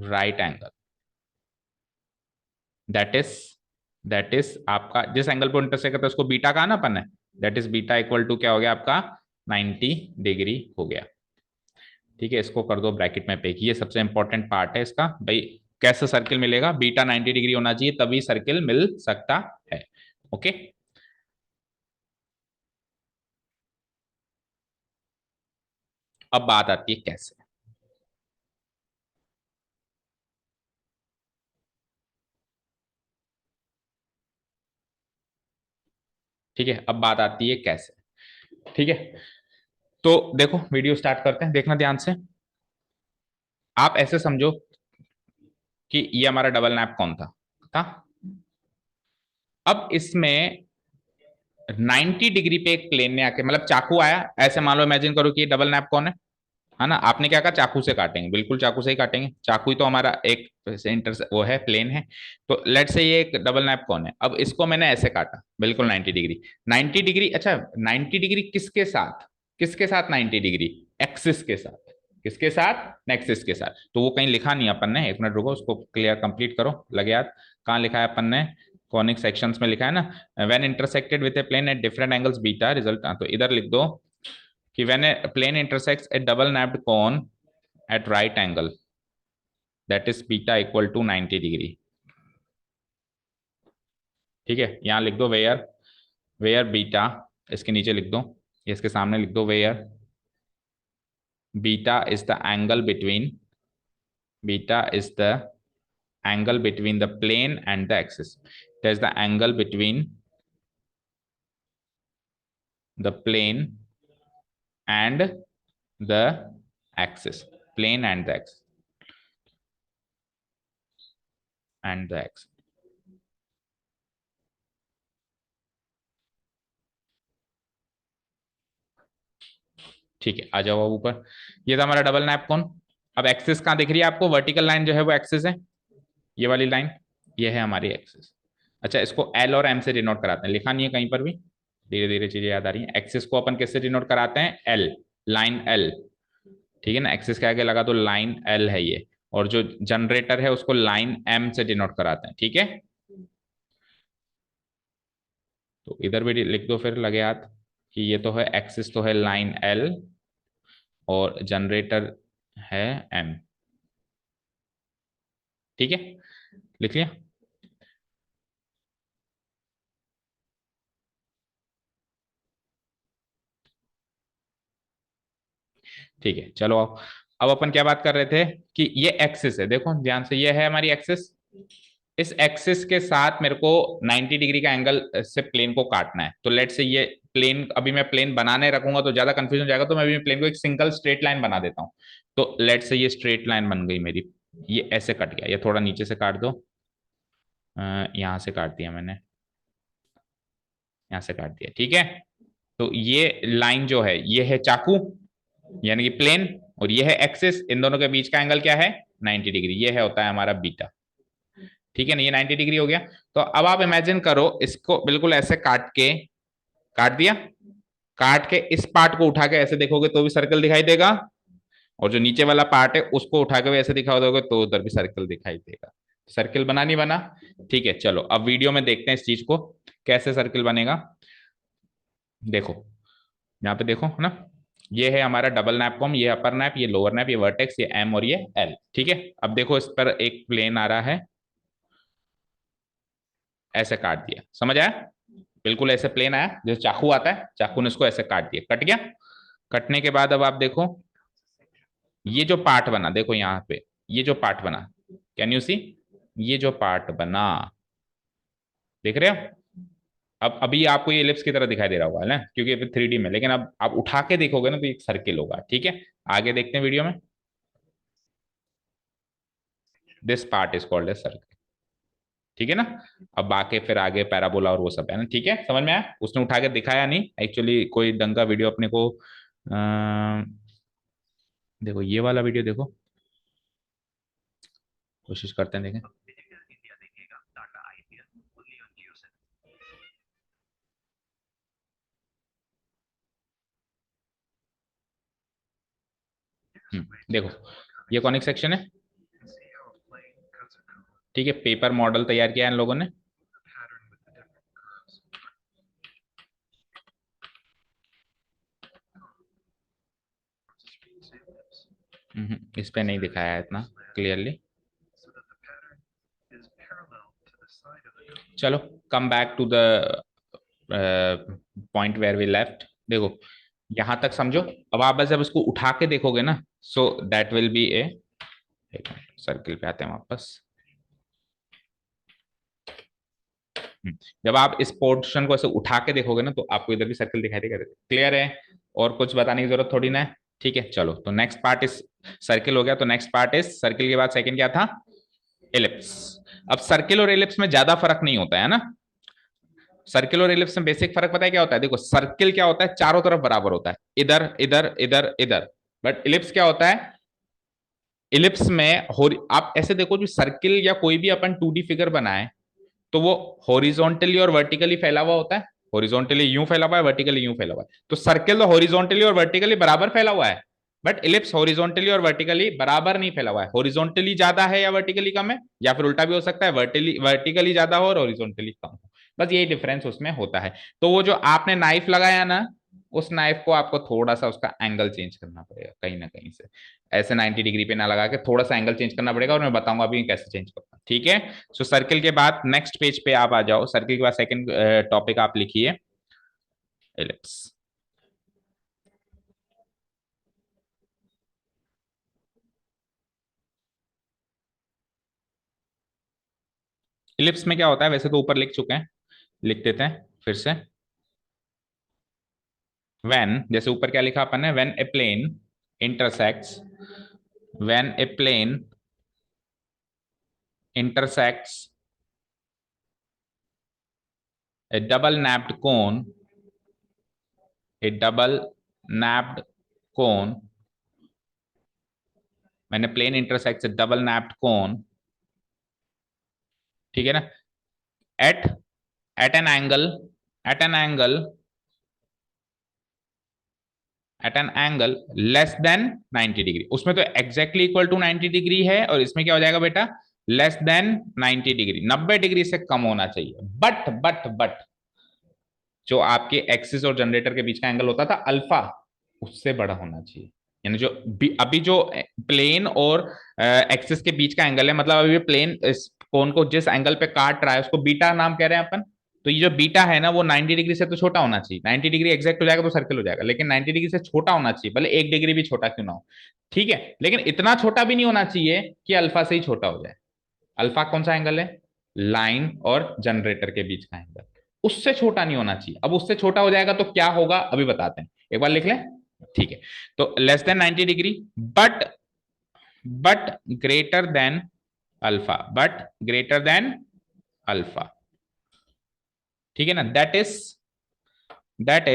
right angle, that is आपका जिस एंगल पर इंटरसेक्ट करता है उसको बीटा कहा ना अपन ने, that is beta equal to क्या हो गया आपका 90 डिग्री हो गया। ठीक है, इसको कर दो ब्रैकेट में पे, ये सबसे इंपॉर्टेंट पार्ट है इसका भाई, कैसे सर्किल मिलेगा, बीटा 90 डिग्री होना चाहिए तभी सर्किल मिल सकता है। ओके, अब बात आती है कैसे। ठीक है, अब बात आती है कैसे। ठीक है, तो देखो वीडियो स्टार्ट करते हैं, देखना ध्यान से। आप ऐसे समझो कि ये हमारा डबल नैप कौन था। अब इसमें 90 डिग्री पे एक प्लेन ने आके, मतलब चाकू आया, ऐसे मान लो, इमेजिन करो कि ये डबल नैप कौन है ना, आपने क्या कहा चाकू से काटेंगे, बिल्कुल चाकू से ही काटेंगे, चाकू ही तो हमारा एक सेंटर वो है, प्लेन है। तो लेट से ये एक डबल नैप कौन है, अब इसको मैंने ऐसे काटा बिल्कुल 90 डिग्री, 90 डिग्री, अच्छा 90 डिग्री किसके साथ, किसके साथ 90 डिग्री, एक्सिस के साथ, किसके साथ, एक्सिस के साथ। तो वो कहीं लिखा नहीं अपन ने, एक मिनट रुको उसको क्लियर कंप्लीट करो, लगे याद, कहाँ लिखा है अपन ने, कॉनिक सेक्शंस में लिखा है ना, when intersected with a plane at different angles beta result, तो इधर लिख दो कि when a plane intersects a double napped cone at right angle, that is beta equal to 90 degree. ठीक है, यहां लिख दो वेयर, वेयर बीटा, इसके नीचे लिख दो, इसके सामने लिख दो where beta is the angle between, beta is the angle between the plane and the axis, that is the angle between the plane and the axis, plane and the axis, and the axis। ठीक है, आ जाओ अब ऊपर, ये था हमारा double nap कौन। अब एक्सिस कहाँ दिख रही है आपको, वर्टिकल लाइन जो है वो एक्सिस है, ये वाली लाइन, ये है हमारी एक्सिस। अच्छा, इसको एल और एम से डिनोट कराते हैं, लिखा नहीं है कहीं पर भी, धीरे धीरे चीजें याद आ रही हैं। एक्सिस को अपन किससे डिनोट कराते हैं, एल, लाइन एल, ठीक है ना, एक्सिस के आगे लगा तो लाइन एल है ये, और जो जनरेटर है उसको लाइन एम से डिनोट कराते हैं। ठीक है, तो इधर भी लिख दो फिर लगे हाथ कि ये तो है एक्सिस, तो है लाइन एल और जनरेटर है एम। ठीक है, लिख लिया। ठीक है, चलो अब अपन क्या बात कर रहे थे कि ये एक्सिस है, देखो ध्यान से, ये है हमारी एक्सिस, इस एक्सिस के साथ मेरे को 90 डिग्री का एंगल से प्लेन को काटना है। तो लेट से ये प्लेन, अभी मैं प्लेन बनाने रखूंगा तो ज्यादा कंफ्यूजन हो जाएगा, तो मैं अभी प्लेन को एक सिंगल स्ट्रेट लाइन बना देता हूँ। तो लेट से ये स्ट्रेट लाइन बन गई मेरी, ये ऐसे कट गया, ये थोड़ा नीचे से काट दो, यहां से काट दिया मैंने, यहां से काट दिया। ठीक है, तो ये लाइन जो है ये है चाकू, यानी कि प्लेन, और ये है एक्सिस, इन दोनों के बीच का एंगल क्या है 90 डिग्री, ये है होता है हमारा बीटा। ठीक है ना, ये 90 डिग्री हो गया। तो अब आप इमेजिन करो इसको बिल्कुल ऐसे काट के, काट दिया, काट के इस पार्ट को उठा के ऐसे देखोगे तो भी सर्कल दिखाई देगा, और जो नीचे वाला पार्ट है उसको उठा के भी ऐसे दिखा दोगे तो उधर भी सर्कल दिखाई देगा। सर्कल बना नहीं बना। ठीक है, चलो अब वीडियो में देखते हैं इस चीज को कैसे सर्कल बनेगा। देखो यहाँ पे देखो है ना, ये है हमारा डबल नैप कॉम, ये अपर नैप, ये लोअर नैप, ये वर्टेक्स, ये एम और ये एल। ठीक है, अब देखो इस पर एक प्लेन आ रहा है, ऐसे काट दिया, समझ आया, बिल्कुल ऐसे प्लेन आया, जैसे चाकू आता है, चाकू ने इसको ऐसे काट दिया, कट गया। कटने के बाद अब आप देखो ये जो पार्ट बना, देखो यहाँ पे ये जो पार्ट बना, कैन यू सी, ये जो पार्ट बना, देख रहे हो, अब अभी आपको ये इलिप्स की तरह दिखाई दे रहा होगा ना, क्योंकि अभी 3D में, लेकिन अब आप उठा के देखोगे ना तो एक सर्किल होगा। ठीक है, आगे देखते हैं वीडियो में। This part is called a circle. ठीक है ना। अब बाकी फिर आगे पैराबोला और वो सब है ना। ठीक है, समझ में आया। उसने उठा के दिखाया नहीं एक्चुअली, कोई ढंग का वीडियो अपने को देखो ये वाला वीडियो देखो, कोशिश करते हैं देखें। देखो ये कौन सेक्शन है। ठीक है, पेपर मॉडल तैयार किया है इन लोगों ने। इस पे नहीं दिखाया है इतना क्लियरली। चलो, come back to the point where we left. देखो यहां तक समझो। अब आप बस जब उसको उठा के देखोगे ना, so that will be A, circle पे आते हैं वापस। जब आप इस पोर्शन को ऐसे उठा के देखोगे ना तो आपको इधर भी सर्कल दिखाई देगा। क्लियर है, और कुछ बताने की जरूरत थोड़ी ना है। ठीक है, चलो तो नेक्स्ट पार्ट इस सर्किल हो गया, तो नेक्स्ट पार्ट इस सर्किल के बाद सेकंड क्या था, एलिप्स। अब सर्किल और एलिप्स में ज्यादा फर्क नहीं होता है ना। सर्किल और एलिप्स में बेसिक फर्क पता है क्या होता है। देखो सर्किल क्या होता है, चारों तरफ बराबर होता है, इधर इधर इधर इधर। बट इलिप्स क्या होता है, इलिप्स में आप ऐसे देखो, जो सर्किल या कोई भी अपन 2D फिगर बनाए तो वो हॉरिजॉन्टली और वर्टिकली फैला हुआ होता है। हॉरिजॉन्टली यूं फैला हुआ है, वर्टिकली यूं फैला हुआ है। तो सर्किल तो हॉरिजॉन्टली और वर्टिकली बराबर फैला हुआ है, बट इलिप्स हॉरिजॉन्टली और वर्टिकली बराबर नहीं फैला हुआ है। हॉरिजॉन्टली ज्यादा है या वर्टिकली कम है, या फिर उल्टा भी हो सकता है, वर्टिकली ज्यादा हो और हॉरिजॉन्टली कम हो। बस यही डिफरेंस उसमें होता है। तो वो जो आपने नाइफ लगाया ना, उस नाइफ को आपको थोड़ा सा उसका एंगल चेंज करना पड़ेगा कहीं ना कहीं से। ऐसे 90 डिग्री पे ना लगा के थोड़ा सा एंगल चेंज करना पड़ेगा, और मैं बताऊंगा अभी कैसे चेंज करना। ठीक है। सो सर्किल के बाद नेक्स्ट पेज पे आप आ जाओ। सर्किल के बाद सेकंड टॉपिक आप लिखिए, एलिप्स। इलिप्स में क्या होता है, वैसे तो ऊपर लिख चुके हैं, लिख देते हैं फिर से। व्हेन, जैसे ऊपर क्या लिखा अपन ने, when a plane intersects, when a plane intersects a double napped cone, a double napped cone, when a plane intersects a double napped cone, ठीक है ना, at at an angle, at an angle, at an angle less than 90 degree. उसमें तो exactly equal to 90 degree है, और इसमें क्या हो जाएगा बेटा, लेस देन 90 डिग्री, 90 डिग्री से कम होना चाहिए। बट जो आपके एक्सिस और जनरेटर के बीच का एंगल होता था अल्फा, उससे बड़ा होना चाहिए। यानी जो अभी जो प्लेन और एक्सिस के बीच का एंगल है, मतलब अभी प्लेन इस कोन को जिस एंगल पे काट रहा है उसको बीटा नाम कह रहे हैं अपन। तो ये जो बीटा है ना, वो 90 डिग्री से तो छोटा होना चाहिए। 90 डिग्री एग्जैक्ट हो जाएगा तो सर्किल हो जाएगा, लेकिन 90 डिग्री से छोटा होना चाहिए, भले 1 डिग्री भी छोटा क्यों ना हो। ठीक है, लेकिन इतना छोटा भी नहीं होना चाहिए कि अल्फा से ही छोटा हो जाए। अल्फा कौन सा एंगल है, लाइन और जनरेटर के बीच का एंगल, उससे छोटा नहीं होना चाहिए। अब उससे छोटा हो जाएगा तो क्या होगा अभी बताते हैं, एक बार लिख लें। ठीक है, तो less than 90 degree, but but greater than alpha, but greater than alpha. ठीक है ना, दैट इज दैट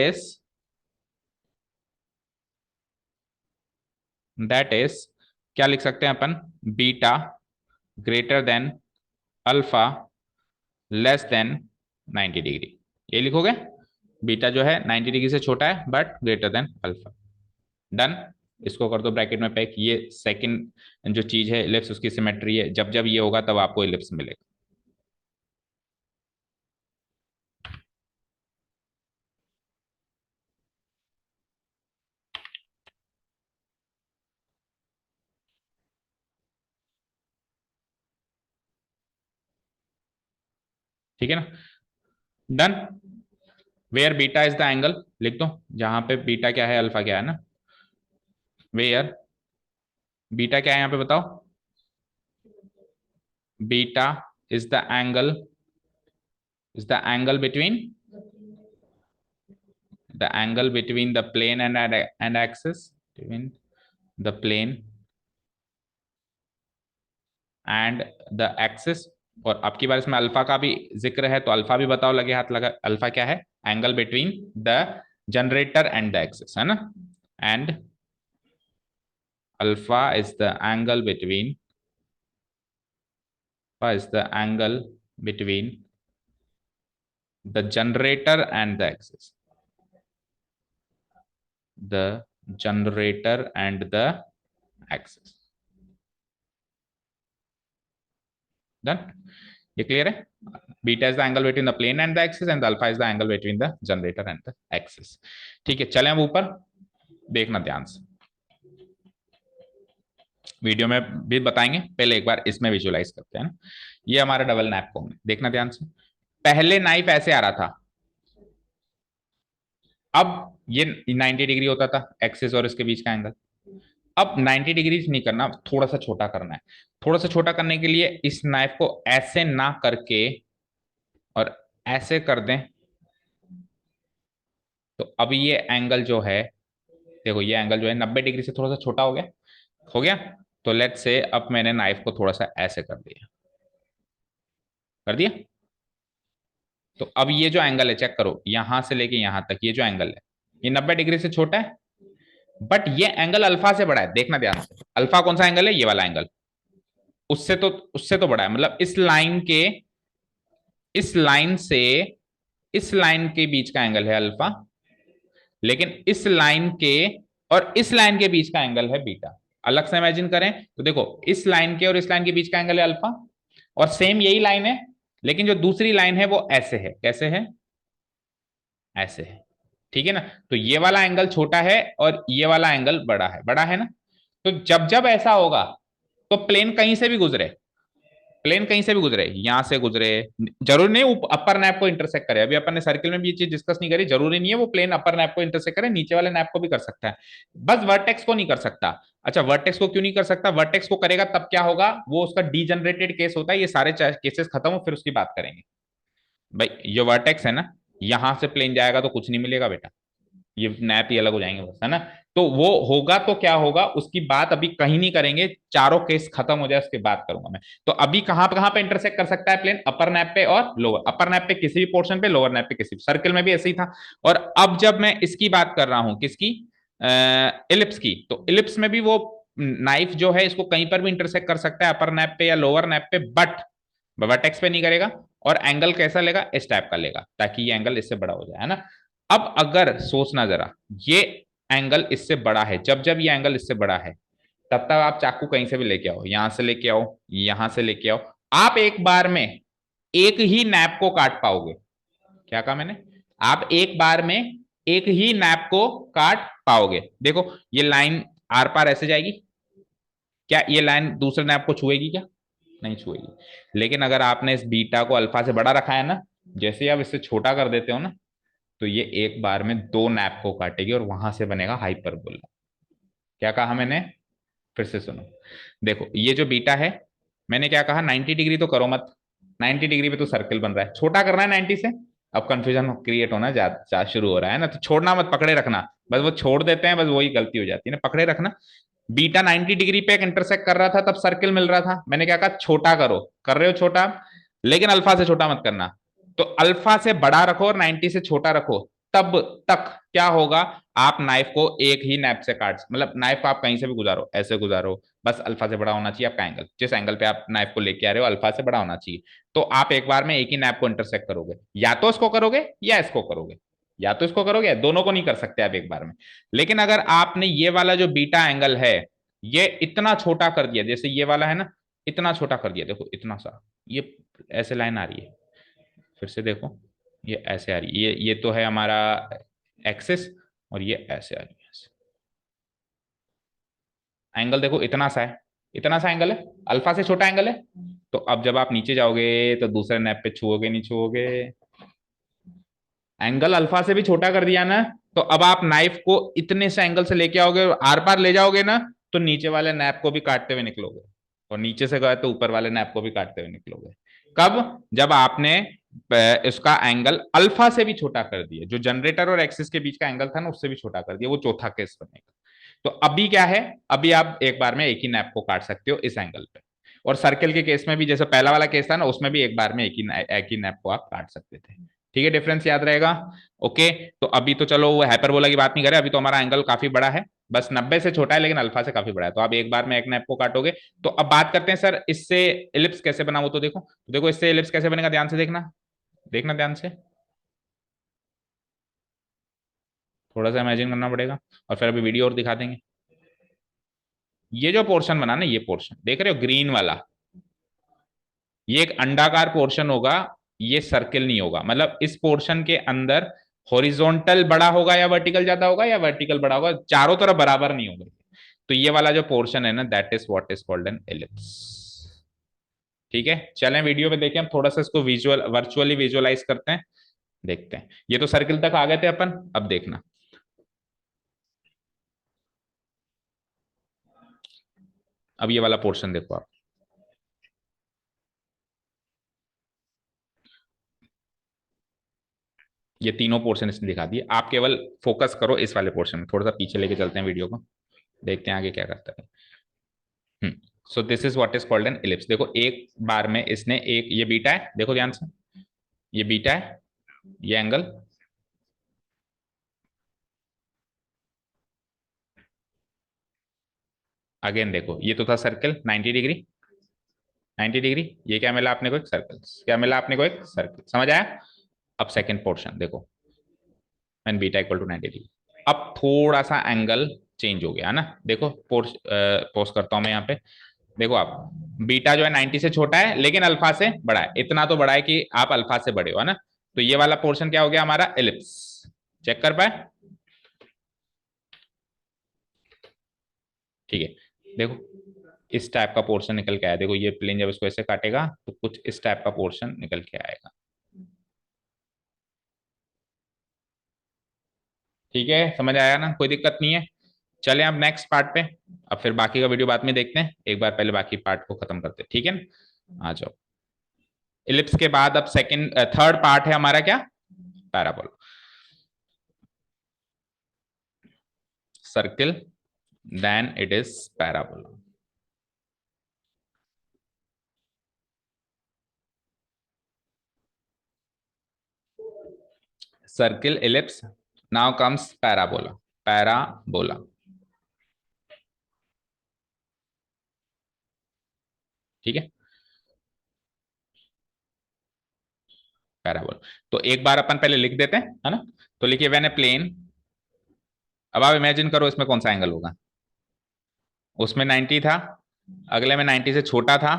इज क्या लिख सकते हैं अपन, beta greater than alpha less than 90 degree. ये लिखोगे, बीटा जो है 90 डिग्री से छोटा है but greater than alpha. Done. इसको कर दो ब्रैकेट में पैक। ये सेकंड जो चीज है इलिप्स, उसकी सिमेट्री है। जब जब ये होगा तब आपको इलिप्स मिलेगा। ठीक है ना, done. Where beta is the angle, लिख दो जहां पे बीटा क्या है अल्फा क्या है ना। वेयर बीटा क्या है यहाँ पे बताओ, beta is the angle, is the angle between the angle between the plane and axis, between the plane and the axis. और अब की बार इसमें अल्फा का भी जिक्र है, तो अल्फा भी बताओ, लगे हाथ लगा, अल्फा क्या है? Angle between the generator and the axis, है ना? And alpha is the angle between, is the angle between the generator and the axis, the generator and the axis. Done? ये क्लियर है? Beta is the angle between the plane and the axis and alpha is the angle between the generator and the axis. ठीक है, चलें अब ऊपर, देखना ध्यान से, वीडियो में भी बताएंगे, पहले एक बार इसमें विजुअलाइज करते हैं ना. ये हमारा डबल नैप कोन है, देखना ध्यान से. पहले नाइफ ऐसे आ रहा था, अब ये 90 डिग्री होता था एक्सिस और इसके बीच का एंगल. अब 90 डिग्री नहीं करना, थोड़ा सा छोटा करना है. थोड़ा सा छोटा करने के लिए इस नाइफ को ऐसे ना करके और ऐसे कर दें, तो अब ये एंगल जो है, देखो ये एंगल जो है 90 डिग्री से थोड़ा सा छोटा हो गया, हो गया. तो लेट्स से अब मैंने नाइफ को थोड़ा सा ऐसे कर दिया, कर दिया. तो अब ये जो एंगल है, चेक करो, यहां से लेके यहां तक ये जो एंगल है, ये 90 डिग्री से छोटा है, बट ये एंगल अल्फा से बड़ा है. देखना ध्यान से, अल्फा कौन सा एंगल है? ये वाला एंगल. उससे तो बड़ा है, मतलब इस लाइन के, इस लाइन से इस लाइन के बीच का एंगल है अल्फा, लेकिन इस लाइन के और इस लाइन के बीच का एंगल है बीटा. अलग से इमेजिन करें तो देखो, इस लाइन के और इस लाइन के बीच का एंगल है अल्फा, और सेम यही लाइन है, लेकिन जो दूसरी लाइन है वो ऐसे है. कैसे है? ऐसे है. ठीक है ना? तो ये वाला एंगल छोटा है और ये वाला एंगल बड़ा है, बड़ा है ना? तो जब जब ऐसा होगा तो प्लेन कहीं से भी गुजरे, प्लेन कहीं से भी गुजरे, यहां से गुजरे, जरूरी नहीं अपर नैप को इंटरसेक्ट करे. अभी अपन ने सर्किल में भी ये चीज डिस्कस नहीं करी, जरूरी नहीं है वो प्लेन अपर नैप को इंटरसेक्ट करे, नीचे वाले नैप को भी कर सकता है, बस वर्टेक्स को नहीं कर सकता. अच्छा, वर्टेक्स को क्यों नहीं कर सकता? वर्टेक्स को करेगा तब क्या होगा, वो उसका डीजनरेटेड केस होता है. ये सारे केसेस खत्म हो फिर उसकी बात करेंगे. भाई ये वर्टेक्स है ना, यहां से प्लेन जाएगा तो कुछ नहीं मिलेगा बेटा, ये नैप ही अलग हो जाएंगे बस, है ना? तो वो होगा तो क्या होगा उसकी बात अभी कहीं नहीं करेंगे, चारों केस खत्म हो जाए उसके बाद करूंगा मैं. तो अभी कहां पे इंटरसेक्ट कर सकता है प्लेन? अपर नैप पे और लोअर. अपर नैप पे किसी भी पोर्शन पे, लोअर नैप पे किसी भी. सर्किल में भी ऐसे ही था. और अब जब मैं इसकी बात कर रहा हूं, किसकी? इलिप्स की. तो इलिप्स में भी वो नाइफ जो है इसको कहीं पर भी इंटरसेक्ट कर सकता है, अपर नैप पे या लोअर नैप पे, बट वर्टेक्स पे नहीं करेगा. और एंगल कैसा लेगा? इस टाइप का लेगा, ताकि ये एंगल इससे बड़ा हो जाए, है ना? अब अगर सोचना जरा, ये एंगल इससे बड़ा है, जब जब ये एंगल इससे बड़ा है, तब तक आप चाकू कहीं से भी लेके आओ, यहां से लेके आओ, यहां से लेके आओ, आप एक बार में एक ही नैप को काट पाओगे. क्या कहा मैंने? आप एक बार में एक ही नैप को काट पाओगे. देखो ये लाइन आर पार ऐसे जाएगी, क्या ये लाइन दूसरे नैप को छुएगी? क्या नहीं छुएगी. लेकिन अगर आपने इस बीटा को अल्फा से बड़ा रखा है ना, जैसे आप इससे छोटा कर देते हो ना, तो ये एक बार में दो नैप को काटेगी और वहां से बनेगा हाइपरबोला. क्या कहा मैंने? फिर से सुनो, देखो ये जो बीटा है, मैंने क्या कहा? 90 डिग्री तो करो मत, 90 डिग्री पे तो सर्किल बन रहा है, छोटा करना है 90 से. अब कंफ्यूजन क्रिएट होना जा शुरू हो रहा है ना, तो छोड़ना मत, पकड़े रखना. बस वो छोड़ देते हैं, बस वही गलती हो जाती है ना, पकड़े रखना. बीटा 90 डिग्री पे इंटरसेक्ट कर रहा था, तब सर्किल मिल रहा था. मैंने क्या कहा? छोटा करो. कर रहे हो छोटा, लेकिन अल्फा से छोटा मत करना. तो अल्फा से बड़ा रखो और 90 से छोटा रखो, तब तक क्या होगा? आप नाइफ को एक ही नैप से काट, मतलब नाइफ आप कहीं से भी गुजारो, ऐसे गुजारो, बस अल्फा से बड़ा होना चाहिए आपका एंगल. जिस एंगल पे आप नाइफ को लेके आ रहे हो अल्फा से बड़ा होना चाहिए. तो आप एक बार में एक ही नैप को इंटरसेक्ट करोगे, या तो इसको करोगे या इसको करोगे, या तो इसको करोगे, दोनों को नहीं कर सकते आप एक बार में. लेकिन अगर आपने ये वाला जो बीटा एंगल है ये इतना छोटा कर दिया, जैसे ये वाला है ना, इतना छोटा कर दिया, देखो इतना सा, ये ऐसे लाइन आ रही है, फिर से देखो ये ऐसे आ रही है, ये तो है हमारा एक्सिस, और ये ऐसे आ रही है. एंगल देखो इतना सा है, इतना सा एंगल है, अल्फा से छोटा एंगल है. तो अब जब आप नीचे जाओगे तो दूसरे नैप पे छुओगे नहीं छुओगे? एंगल अल्फा से भी छोटा कर दिया ना, तो अब आप नाइफ को इतने से एंगल से लेके आओगे, आर पार ले जाओगे ना, तो नीचे वाले नैप को भी काटते हुए निकलोगे, और नीचे से गए तो ऊपर वाले नैप को भी काटते हुए निकलोगे. कब? जब आपने इसका एंगल अल्फा से भी छोटा कर दिया, जो जनरेटर और एक्सिस के बीच का एंगल था ना उससे भी छोटा कर दिया, वो चौथा केस बनेगा। तो अभी क्या है, अभी आप एक बार में एक ही नैप को काट सकते हो इस एंगल पे। और सर्कल के केस में भी जैसे पहला वाला केस था ना, उसमें भी एक बार में एक ही नैप को आप काट सकते थे। ठीक है, डिफरेंस याद रहेगा। ओके, तो अभी तो चलो वो हाइपरबोला की बात नहीं करें, अभी तो हमारा एंगल काफी बड़ा है, बस 90 से छोटा है लेकिन अल्फा से काफी बड़ा है, तो आप एक बार में एक नैप को काटोगे। तो अब बात करते हैं सर इससे एलिप्स कैसे बना, वो तो देखो। तो देखो इससे एलिप्स कैसे बनेगा, ध्यान से देखना, देखना ध्यान से, थोड़ा सा इमेजिन करना पड़ेगा, और फिर अभी वीडियो और दिखा देंगे। ये जो पोर्शन बना ना, ये पोर्शन देख रहे हो ग्रीन वाला, ये एक अंडाकार पोर्शन होगा, ये सर्किल नहीं होगा। मतलब इस पोर्शन के अंदर हॉरिजॉन्टल बड़ा होगा या वर्टिकल ज्यादा होगा, या वर्टिकल बड़ा होगा, चारों तरफ बराबर नहीं होगा। तो ये वाला जो पोर्शन है ना, that is what is called an ellipse. ठीक है, चलें वीडियो में देखें, हम थोड़ा सा इसको विजुअल वर्चुअली विजुअलाइज करते हैं, देखते हैं। ये तो सर्किल तक आ गए थे अपन, अब देखना, अब ये वाला पोर्शन देखो आप। ये तीनों पोर्शन इसने दिखा दिए, आप केवल फोकस करो इस वाले पोर्शन में, थोड़ा सा पीछे लेके चलते हैं वीडियो को, देखते हैं आगे क्या करता है। So this is what is called an ellipse. देखो एक बार में इसने एक, ये बीटा है, देखो ध्यान से, ये बीटा है, ये एंगल, अगेन देखो ये तो था सर्कल 90 डिग्री, 90 डिग्री, ये क्या मिला आपने को, एक सर्कल, क्या मिला आपने को, एक सर्कल, समझ आया। अब सेकंड पोर्शन देखो, and beta equal to 90 degree. अब थोड़ा सा एंगल चेंज हो गया है ना, देखो पोज करता हूं मैं यहाँ पे, देखो आप, बीटा जो है 90 से छोटा है लेकिन अल्फा से बड़ा है, इतना तो बड़ा है कि आप अल्फा से बड़े हो, है ना। तो ये वाला पोर्शन क्या हो गया हमारा, एलिप्स। चेक कर पाए, ठीक है। देखो इस टाइप का पोर्शन निकल के आया, देखो ये प्लेन जब इसको ऐसे काटेगा तो कुछ इस टाइप का पोर्शन निकल के आएगा। ठीक है, समझ आया ना, कोई दिक्कत नहीं है। चलें अब नेक्स्ट पार्ट पे, अब फिर बाकी का वीडियो बाद में देखते हैं, एक बार पहले बाकी पार्ट को खत्म करते हैं, ठीक है ना, आ जाओ। इलिप्स के बाद अब सेकंड थर्ड पार्ट है हमारा क्या, parabola. Circle, then it is parabola. Circle, ellipse, now comes parabola, parabola. ठीक है, पैराबोला। तो एक बार अपन पहले लिख देते हैं, है ना। तो लिखिए व्हेन ए प्लेन, अब आप इमेजिन करो इसमें कौन सा एंगल होगा, उसमें 90 था, अगले में 90 से छोटा था,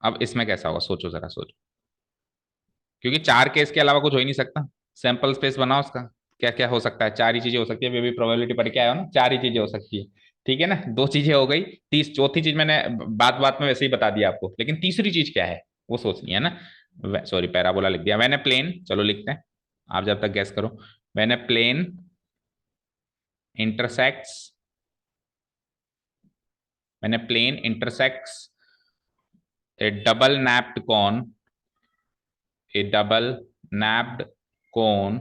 अब इसमें कैसा होगा, सोचो जरा सोचो, क्योंकि चार केस के अलावा कुछ हो ही नहीं सकता, सैंपल स्पेस बनाओ उसका, क्या क्या हो सकता है, चार ही चीजें हो सकती है, अभी भी प्रोबेबिलिटी पढ़ के आया हो ना, चार ही चीजें हो सकती है। ठीक है ना, दो चीजें हो गई, तीस चौथी चीज मैंने बात बात में वैसे ही बता दिया आपको, लेकिन तीसरी चीज क्या है वो सोचनी है ना। सॉरी पैराबोला लिख दिया, व्हेन ए प्लेन, चलो लिखते हैं, आप जब तक गैस करो। When a plane intersects, when a plane intersects a double napped cone, a double napped cone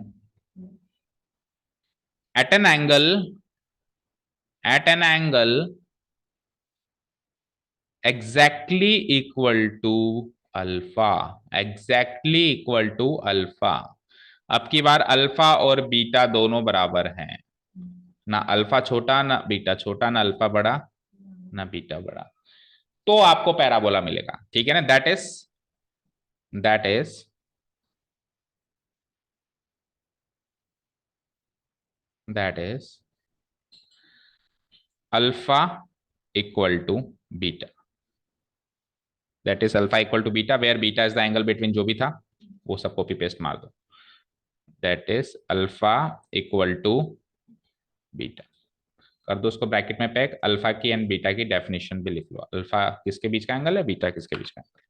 at an angle, at an angle exactly equal to alpha, exactly equal to alpha. अब की बार alpha और beta दोनों बराबर हैं, ना alpha छोटा ना beta छोटा, ना अल्फा बड़ा ना बीटा बड़ा, तो आपको पैराबोला मिलेगा। ठीक है ना, that is that is alpha equal to beta, that is alpha equal to beta, where beta is the angle between, जो भी था वो सब कॉपी पेस्ट मार दो, that is alpha equal to beta, कर दो उसको ब्रैकेट में पैक, अल्फा की एंड बीटा की डेफिनेशन भी लिख लो, अल्फा किसके बीच का एंगल है, बीटा किसके बीच का एंगल।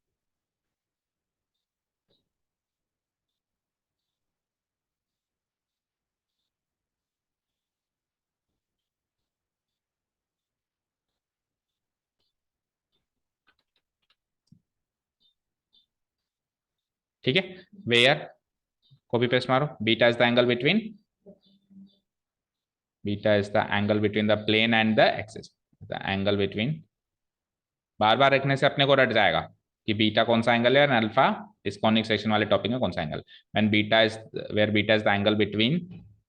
ठीक है, वेयर कॉपी पेस्ट मारो, beta is the angle between, beta is the angle between the plane and the axis, the angle between, बार बार रखने से अपने को रट जाएगा कि बीटा कौन सा एंगल है और अल्फा इस कॉनिक सेक्शन वाले टॉपिक में कौन सा angle, when beta is, where beta is the angle between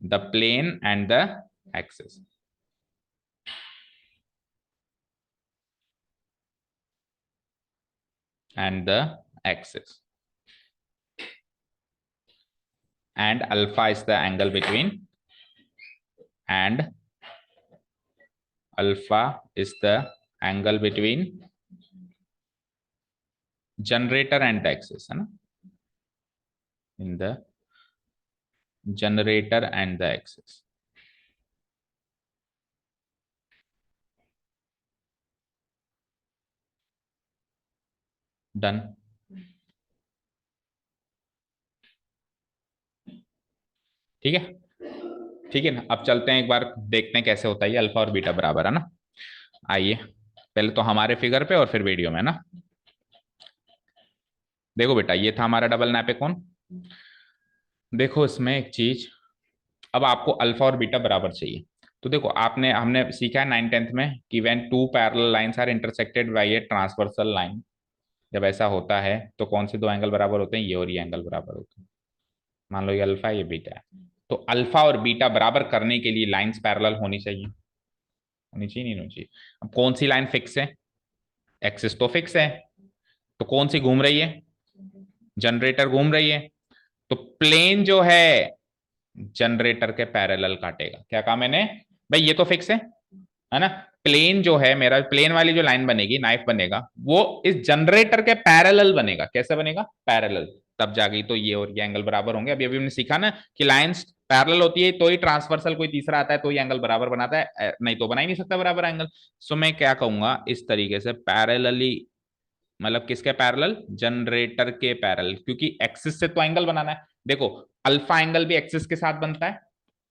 the plane and the axis. And the axis, and alpha is the angle between, and alpha is the angle between generator and the axis, है ना, in the generator and the axis। Done, ठीक है, ठीक है ना। अब चलते हैं एक बार देखते हैं कैसे होता है ये अल्फा और बीटा बराबर, है ना। आइए पहले तो हमारे फिगर पे और फिर वीडियो में ना। देखो बेटा, ये था हमारा डबल नैपेकॉन। देखो इसमें एक चीज, अब आपको अल्फा और बीटा बराबर चाहिए। तो देखो आपने हमने सीखा है 9th-10th में कि when two parallel lines are intersected by a transversal line, जब ऐसा होता है तो कौन से दो एंगल बराबर होते हैं, ये और ये एंगल बराबर होते हैं। मान लो ये अल्फा है, ये बीटा है, तो अल्फा और बीटा बराबर करने के लिए लाइंस पैरेलल होनी चाहिए, होनी चाहिए नहीं होनी चाहिए। अब कौन सी लाइन फिक्स है, एक्सिस तो फिक्स है, तो कौन सी घूम रही है, जनरेटर घूम रही है, तो प्लेन जो है जनरेटर के पैरेलल काटेगा। क्या कहा मैंने भाई, ये तो फिक्स है ना। प्लेन जो है मेरा, प्लेन वाली जो लाइन बनेगी, नाइफ बनेगा, वो इस जनरेटर के पैरेलल बनेगा। कैसे बनेगा, पैरेलल, तब जाके तो ये और ये एंगल बराबर होंगे। अभी अभी हमने सीखा ना कि लाइंस पैरेलल होती है तो ही ट्रांसवर्सल कोई तीसरा आता है तो ये एंगल बराबर बनाता है, नहीं तो बना ही नहीं सकता बराबर एंगल। सो मैं क्या कहूंगा, इस तरीके से पैरेलली, मतलब किसके पैरेलल, जनरेटर के पैरेलल, क्योंकि एक्सिस से तो एंगल बनाना है। देखो अल्फा एंगल भी एक्सिस के साथ बनता है,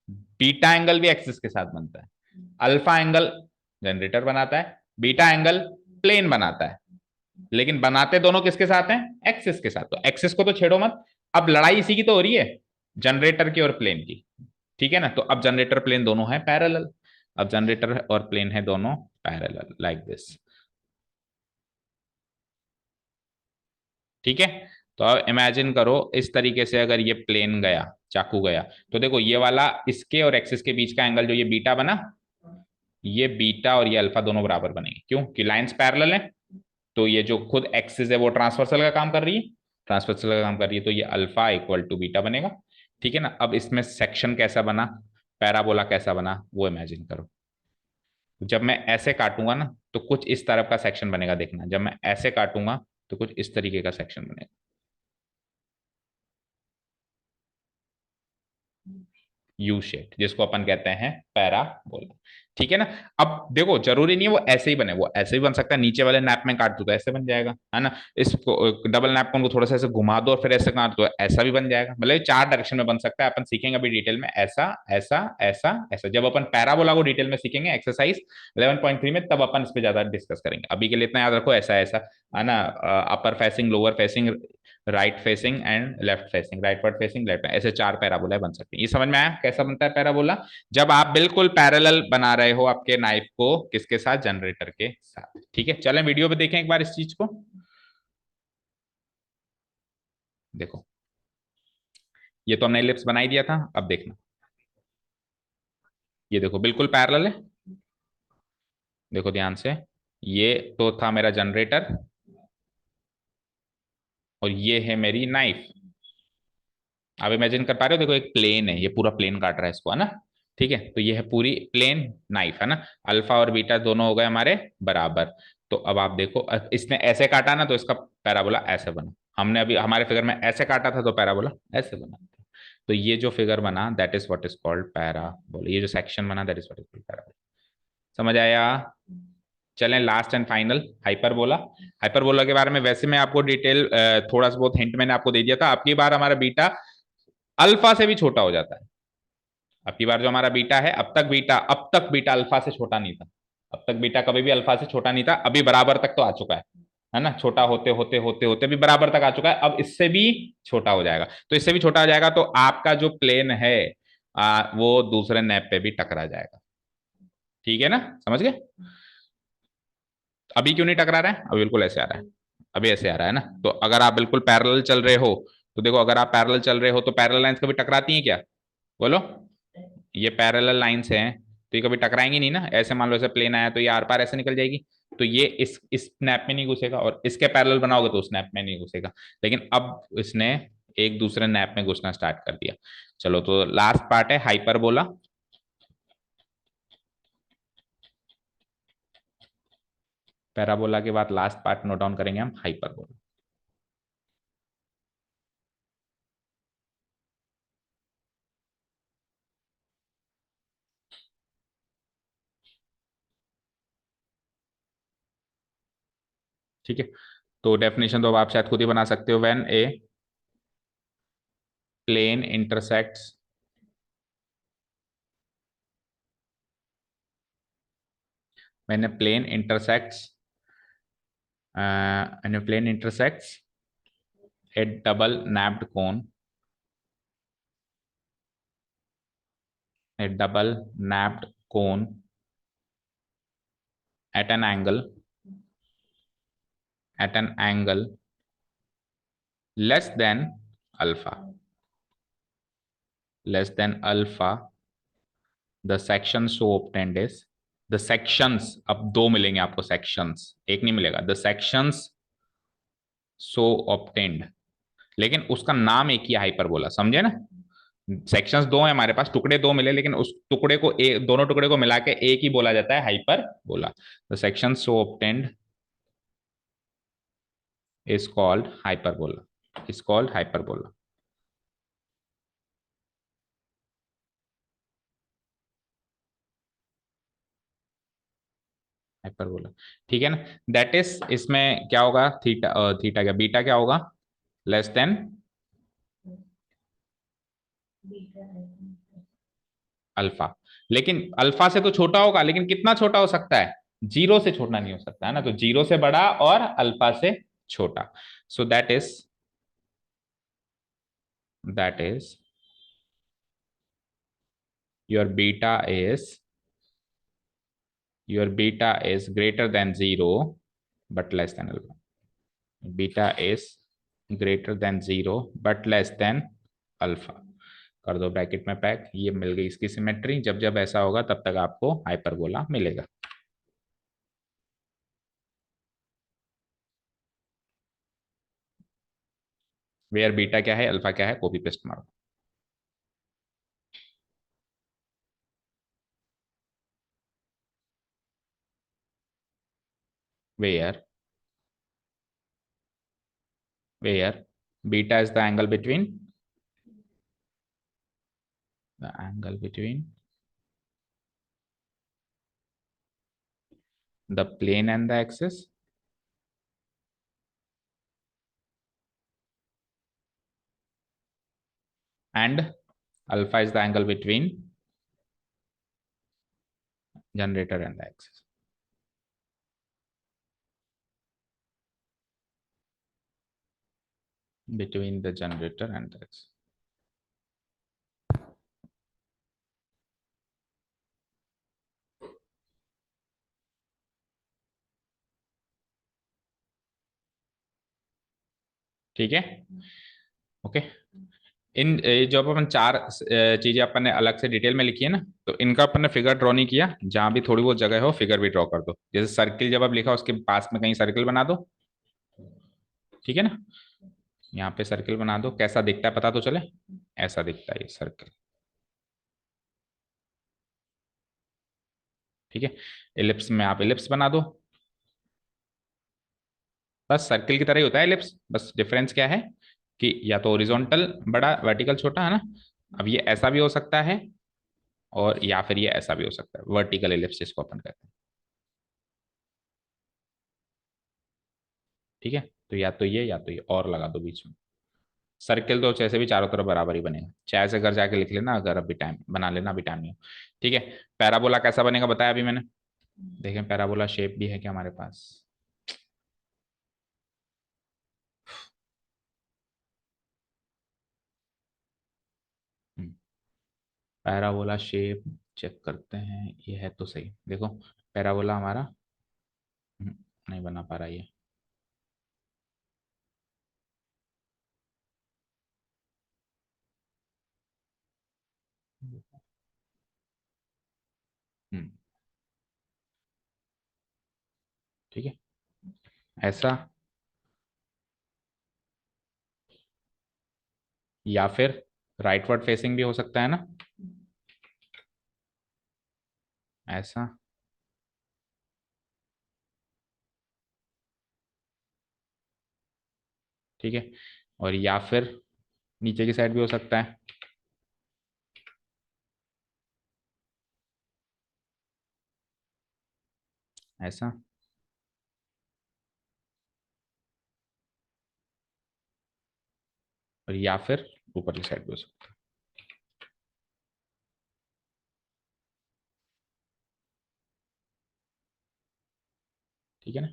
बीटा एंगल भी एक्सिस के साथ बनता है। अल्फा एंगल जनरेटर बनाता है, बीटा एंगल प्लेन बनाता है, लेकिन बनाते दोनों किसके साथ हैं, एक्सिस के साथ। तो एक्सिस को तो छेड़ो मत। अब लड़ाई इसी की तो हो रही है, जनरेटर की और प्लेन की, ठीक है ना। तो अब जनरेटर प्लेन दोनों है पैरेलल, अब जनरेटर और प्लेन है दोनों पैरेलल, लाइक दिस, ठीक है। तो अब इमेजिन करो इस तरीके से अगर ये प्लेन गया, चाकू गया, तो देखो ये वाला इसके और एक्सिस के बीच का एंगल जो ये बीटा बना, ये बीटा और ये अल्फा दोनों बराबर बनेंगे, क्यों कि लाइंस पैरेलल है। तो ये जो खुद एक्सिस है वो ट्रांसवर्सल का काम कर रही है, ट्रांसवर्सल का काम कर रही है, तो ये अल्फा इक्वल टू बीटा बनेगा, ठीक है ना। अब इसमें सेक्शन कैसा बना, पैराबोला कैसा बना, वो इमेजिन करो। जब मैं ऐसे काटूंगा ना तो कुछ इस तरफ का सेक्शन बनेगा, देखना जब मैं ऐसे काटूंगा तो कुछ इस तरीके का सेक्शन बनेगा, यू शेप, जिसको अपन कहते हैं पैराबोला, ठीक है ना। अब देखो जरूरी नहीं है वो ऐसे ही बने, वो ऐसे भी बन सकता है, नीचे वाले नैप में काट दो तो ऐसे बन जाएगा, है ना। इसको डबल नैपकॉन को थोड़ा सा ऐसे घुमा दो और फिर ऐसे काट दो, ऐसा भी बन जाएगा। मतलब चार डायरेक्शन में बन सकता है, अपन सीखेंगे अभी डिटेल में, ऐसा ऐसा ऐसा ऐसा। जब अपन पैराबोला को डिटेल में सीखेंगे एक्सरसाइज 11.3 में, तब अपन इस पे ज्यादा डिस्कस करेंगे। अभी के लिए इतना याद रखो, ऐसा ऐसा, है ना। Upper facing, lower facing, right facing and left facing, rightward facing, left, ऐसे चार पैराबोला बन सकते हैं। ये समझ में आया कैसा बनता है पैराबोला, जब आप बिल्कुल पैरेलल बना रहे हो आपके नाइफ को, किसके साथ, जनरेटर के साथ, ठीक है। चलें वीडियो पे देखें एक बार इस चीज को। देखो ये तो हमने एलिप्स बना ही दिया था, अब देखना, ये देखो बिल्कुल पैरेलल है, देखो ध्यान से, ये तो था मेरा जनरेटर और ये है मेरी नाइफ। आप इमेजिन कर पा रहे हो, देखो एक प्लेन है, ये पूरा प्लेन काट रहा है इसको, है ना, ठीक है। तो ये है पूरी प्लेन नाइफ, है ना। अल्फा और बीटा दोनों हो गए हमारे बराबर। तो अब आप देखो, इसने ऐसे काटा ना तो इसका पैराबोला ऐसे बना, हमने अभी हमारे फिगर में ऐसे काटा था तो पैराबोला ऐसे बना। तो ये जो फिगर बना that is what is called parabola, ये जो सेक्शन बना that is what is called parabola. समझ आया। चलें last and final, hyperbola. Hyperbola के बारे में वैसे मैं आपको डिटेल थोड़ा सा बहुत हिंट मैंने आपको दे दिया था। अब की बार हमारा बीटा अल्फा से भी छोटा हो जाता है। अब की बार जो हमारा बीटा है, अब तक बीटा अल्फा से छोटा नहीं था, अब तक बीटा कभी भी अल्फा से छोटा नहीं था, अभी बराबर तक तो आ चुका है। है ना, छोटा होते होते होते होते भी बराबर तक आ चुका है, अब इससे भी छोटा हो जाएगा, तो इससे भी छोटा हो जाएगा, तो आपका जो प्लेन है वो दूसरे नैप पे भी टकरा जाएगा। ठीक है ना, समझ गए? अभी क्यों नहीं टकरा रहा है? अभी बिल्कुल ऐसे आ रहा है, अभी ऐसे आ रहा है ना। तो अगर आप बिल्कुल पैरेलल चल रहे हो, तो देखो अगर आप पैरेलल चल रहे हो तो पैरेलल लाइंस कभी टकराती हैं क्या? बोलो। ये पैरेलल लाइंस हैं, तो ये कभी टकराएंगी नहीं ना। ऐसे मान लो ऐसे प्लेन आया तो ये आर पार ऐसे निकल जाएगी, तो ये इस स्नैप में नहीं घुसेगा, और इसके पैरेलल बनाओगे तो स्नैप में नहीं घुसेगा। लेकिन अब इसने एक दूसरे नैप में घुसना स्टार्ट कर दिया। चलो, तो लास्ट पार्ट है हाइपरबोला। पैराबोला के बाद लास्ट पार्ट नोट डाउन करेंगे हम, हाइपरबोला। ठीक है, तो डेफिनेशन तो अब आप शायद खुद ही बना सकते हो। When a plane intersects when a plane intersects when a plane intersects a double napped cone, a double napped cone at an angle less than alpha, the section so obtained is, the sections, अब दो मिलेंगे आपको sections, एक नहीं मिलेगा, the sections so obtained, लेकिन उसका नाम एक ही हाइपरबोला, समझे ना? सेक्शंस दो हैं हमारे पास, टुकड़े दो मिले, लेकिन उस टुकड़े को दोनों टुकड़े को मिला के एक ही बोला जाता है hyperbola. The section so obtained is called hyperbola, is called hyperbola। Hyperbola, ठीक है ना। दैट इज, इसमें क्या होगा, थीटा, थीटा क्या, बीटा क्या होगा, लेस देन अल्फा। लेकिन अल्फा से तो छोटा होगा, लेकिन कितना छोटा हो सकता है? जीरो से छोटा नहीं हो सकता है ना, तो जीरो से बड़ा और अल्फा से छोटा। So that is your beta is greater than zero but less than alpha। Beta is greater than zero but less than alpha. कर दो ब्रैकेट में पैक, ये मिल गई इसकी सिमेट्री। जब जब ऐसा होगा तब तक आपको हाइपरबोला मिलेगा। वेयर बीटा क्या है, अल्फा क्या है, कॉपी पेस्ट मारो। Where where beta is the angle between the plane and the axis, and alpha is the angle between generator and the axis। between the generator and the axis। ठीक है, okay. जो अपन चार चीजें अपन ने अलग से detail में लिखी है ना, तो इनका अपन ने फिगर ड्रॉ नहीं किया। जहां भी थोड़ी बहुत जगह हो फिगर भी ड्रॉ कर दो। जैसे सर्किल जब आप लिखा उसके पास में कहीं सर्किल बना दो, ठीक है ना। यहाँ पे सर्किल बना दो, कैसा दिखता है पता तो चले। ऐसा दिखता है ये सर्किल, ठीक है। एलिप्स में आप एलिप्स बना दो, बस सर्किल की तरह ही होता है एलिप्स। बस डिफरेंस क्या है कि या तो ओरिजोनटल बड़ा, वर्टिकल छोटा, है ना। अब ये ऐसा भी हो सकता है, और या फिर ये ऐसा भी हो सकता है, वर्टिकल एलिप्स जिसको अपन कहते हैं, ठीक है। तो या तो ये, या तो ये, और लगा दो बीच में। सर्किल तो जैसे भी चारों तरफ बराबर ही बनेगा, चाहे से घर जाके लिख लेना, अगर अभी टाइम बना लेना, अभी टाइम नहीं हो, ठीक है। पैराबोला कैसा बनेगा बताया अभी मैंने। देखें पैराबोला शेप भी है क्या हमारे पास? पैराबोला शेप चेक करते हैं, ये है तो सही, देखो पैराबोला हमारा नहीं बना पा रहा ये। हम्म, ठीक है, ऐसा, या फिर राइटवर्ड फेसिंग भी हो सकता है ना, ऐसा, ठीक है, और या फिर नीचे की साइड भी हो सकता है, ऐसा, और या फिर ऊपर की साइड भी हो सकता है, ठीक है ना।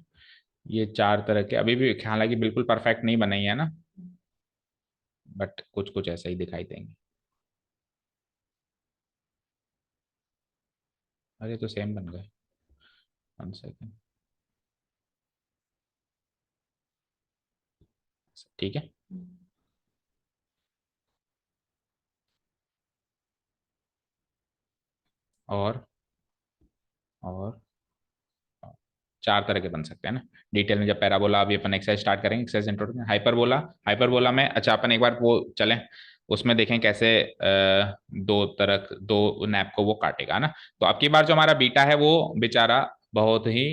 ये चार तरह के अभी भी हालांकि बिल्कुल परफेक्ट नहीं बने ही है ना, बट कुछ कुछ ऐसा ही दिखाई देंगे। अरे तो सेम बन गए, 1 सेकेंड, ठीक है। और और चार तरह के बन सकते हैं ना, डिटेल में जब पैराबोला अभी अपन एक्सरसाइज स्टार्ट करेंगे, एक्सरसाइज इंट्रोडक्शन, हाइपरबोला, हाइपरबोला में अच्छा अपन एक बार वो चलें, उसमें देखें कैसे दो नैप को वो काटेगा ना। तो अब की बार जो हमारा बीटा है वो बेचारा बहुत ही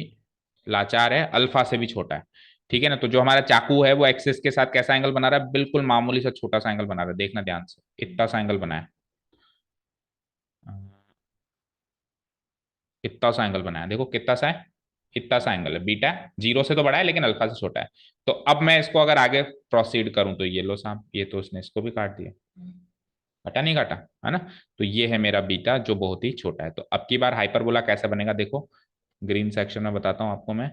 लाचार है, अल्फा से भी छोटा है, ठीक है ना। तो जो हमारा चाकू है वो एक्सिस के साथ कैसा एंगल बना रहा है, बिल्कुल मामूली सा छोटा सा एंगल बना रहा है, देखना ध्यान से, इतना सा एंगल बनाया, कितना सा एंगल बनाया, देखो कितना सा है, कितना सा एंगल है, बीटा जीरो से तो बड़ा है लेकिन अल्फा से छोटा है। तो अब मैं इसको अगर आगे प्रोसीड करूं तो ये लो साहब, ये तो उसने इसको भी काट दिया, काटा नहीं काटा, है ना। तो ये है मेरा बीटा जो बहुत ही छोटा है। तो अब की बार हाइपरबोला कैसे बनेगा, देखो ग्रीन सेक्शन में बताता हूं आपको मैं,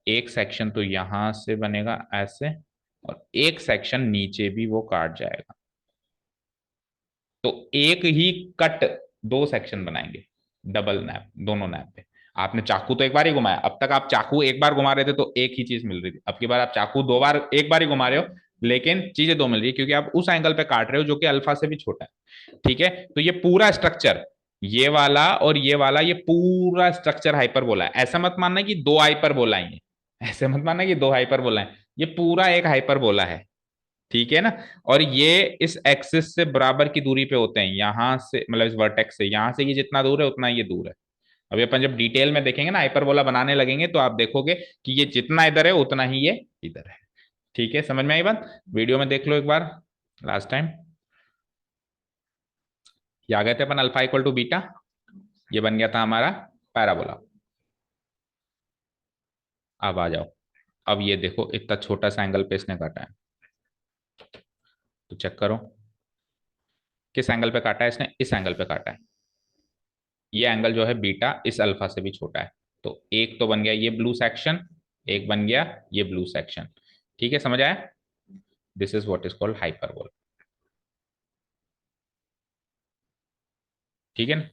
एक सेक्शन तो यहां से बनेगा ऐसे, और एक सेक्शन नीचे भी वो काट जाएगा, तो एक ही कट दो सेक्शन बनाएंगे, डबल नैप दोनों नैप पे। आपने चाकू तो एक बार ही घुमाया, अब तक आप चाकू एक बार घुमा रहे थे तो एक ही चीज मिल रही थी, अब की बार आप चाकू दो बार एक बार ही घुमा रहे हो, लेकिन चीजें दो मिल रही है क्योंकि आप उस एंगल पे काट रहे हो जो कि अल्फा से भी छोटा है, ठीक है। तो ये पूरा स्ट्रक्चर, ये वाला और ये वाला, ये पूरा स्ट्रक्चर हाइपरबोला है, ऐसा मत मानना कि दो हाइपरबोला ही है, ऐसे मत मानना कि दो हाइपरबोला है, ये पूरा एक हाइपरबोला है, ठीक है ना। और ये इस एक्सिस से बराबर की दूरी पे होते हैं, यहां से मतलब इस वर्टेक्स से, यहां से ये जितना दूर है उतना ये दूर है। अभी अपन जब डिटेल में देखेंगे ना, हाइपरबोला बनाने लगेंगे तो आप देखोगे कि ये जितना इधर है उतना ही ये इधर है, ठीक है, समझ में आई बात। वीडियो में देख लो एक बार, लास्ट टाइम ये आ गए थे अपन अल्फा इक्वल टू बीटा, ये बन गया था हमारा पैराबोला। अब आ जाओ, अब ये देखो इतना छोटा सा एंगल पे इसने काटा है, तो चेक करो किस एंगल पे काटा है इसने, इस एंगल पे काटा है, ये एंगल जो है बीटा इस अल्फा से भी छोटा है। तो एक तो बन गया ये ब्लू सेक्शन, एक बन गया ये ब्लू सेक्शन, ठीक है, समझ आया। This is what is called hyperbola, ठीक है ना।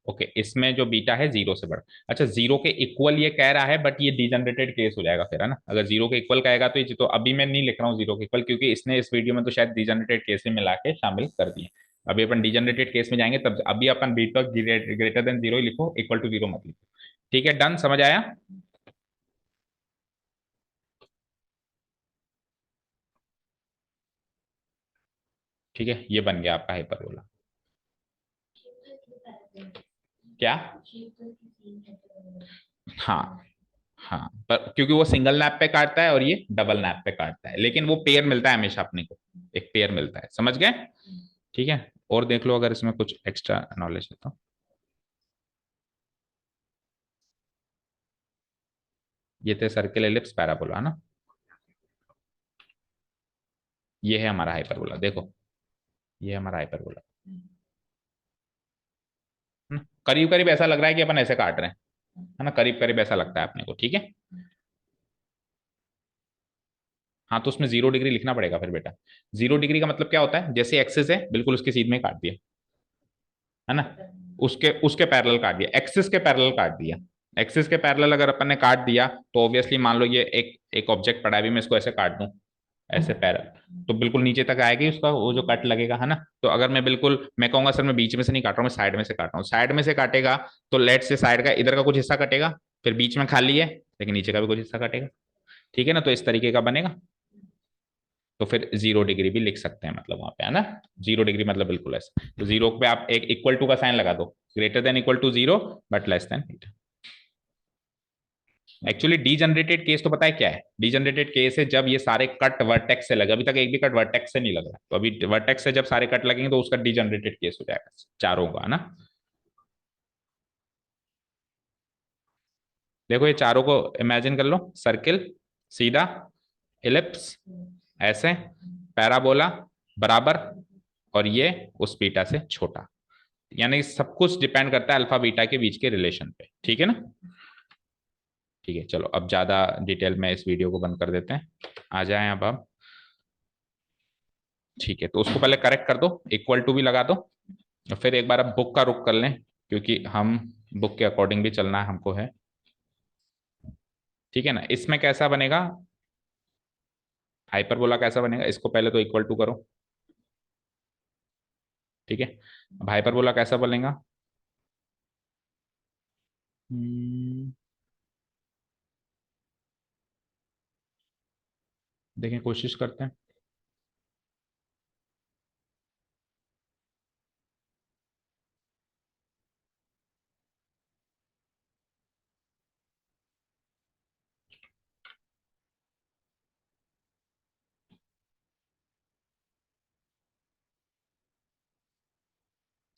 ओके, इसमें जो बीटा है जीरो से बड़ा, अच्छा जीरो के इक्वल ये कह रहा है, बट ये डिजनरेटेड केस हो जाएगा फिर, है ना। अगर जीरो के इक्वल कहेगा तो ये तो अभी मैं नहीं लिख रहा हूँ जीरो के इक्वल, क्योंकि इसने इस वीडियो में तो शायद डिजनरेटेड केस ही मिला के शामिल कर दिए। अभी अपन डिजनरेटेड केस में जाएंगे तब, अभी अपन बीटा ग्रेटर देन जीरो ही लिखो, इक्वल टू जीरो मत लिखो, ठीक है, डन, समझ आया। ठीक है, ये बन गया आपका हाइपरबोला। क्या, हाँ, हाँ, पर क्योंकि वो सिंगल नैप पे काटता है और ये डबल नैप पे काटता है, लेकिन वो पेयर मिलता है हमेशा अपने को, एक पेयर मिलता है, समझ गए, ठीक है। और देख लो अगर इसमें कुछ एक्स्ट्रा नॉलेज है तो, ये थे सर्किल एलिप्स पैराबोला, है ना, ये है हमारा हाइपरबोला, देखो ये है हमारा हाइपरबोला, करीब करीब ऐसा लग रहा है कि अपन ऐसे काट रहे हैं, है ना, करीब करीब ऐसा लगता है अपने को, ठीक है। हाँ तो उसमें 0 डिग्री लिखना पड़ेगा फिर बेटा। 0 डिग्री का मतलब क्या होता है, जैसे एक्सिस है बिल्कुल उसके सीध में काट दिया, है ना, उसके उसके पैरेलल काट दिया, एक्सिस के पैरेलल काट दिया। एक्सिस के पैरेलल अगर अपन ने काट दिया तो ऑब्वियसली मान लो ये एक एक ऑब्जेक्ट पड़ा है, अभी मैं इसको ऐसे काट दूं, ऐसे पैरेलल, तो बिल्कुल नीचे तक आएगी उसका वो जो कट लगेगा, है ना। तो अगर मैं बिल्कुल, मैं कहूंगा सर मैं बीच में से नहीं काट रहा हूँ, मैं साइड में से काट रहा हूँ, साइड में से काटेगा तो लेट से साइड का इधर का कुछ हिस्सा कटेगा, फिर बीच में खाली है लेकिन नीचे का भी कुछ हिस्सा कटेगा, ठीक है ना, तो इस तरीके का बनेगा। तो फिर 0 डिग्री भी लिख सकते हैं मतलब वहां पे, है ना। 0 डिग्री मतलब बिल्कुल ऐसा, तो जीरो पे आप एक इक्वल टू का साइन लगा दो, greater than equal to 0 but less than 8। Actually degenerated case तो पता है क्या है, डीजनरेटेड केस है जब ये सारे कट वर्टेक्स से लगे, अभी तक एक भी कट वर्टेक्स से नहीं लग रहा, तो अभी वर्टेक्स से जब सारे कट लगेंगे तो उसका डीजनरेटेड केस हो जाएगा चारों का, है ना। देखो ये चारों को इमेजिन कर लो, सर्किल, सीधा, इलिप्स, ऐसे, पैराबोला, बराबर, और ये उस बीटा से छोटा, यानी सब कुछ डिपेंड करता है अल्फा बीटा के बीच के रिलेशन पे, ठीक है ना। ठीक है चलो अब ज्यादा डिटेल में इस वीडियो को बंद कर देते हैं, आ जाए अब आप। ठीक है तो उसको पहले करेक्ट कर दो, इक्वल टू भी लगा दो, और फिर एक बार अब बुक का रुख कर लें, क्योंकि हम बुक के अकॉर्डिंग भी चलना हमको है, ठीक है ना। इसमें कैसा बनेगा, हाइपरबोला कैसा बनेगा, इसको पहले तो इक्वल टू करो, ठीक है। अब हाइपरबोला कैसा बनेगा, हम्म, देखें कोशिश करते हैं।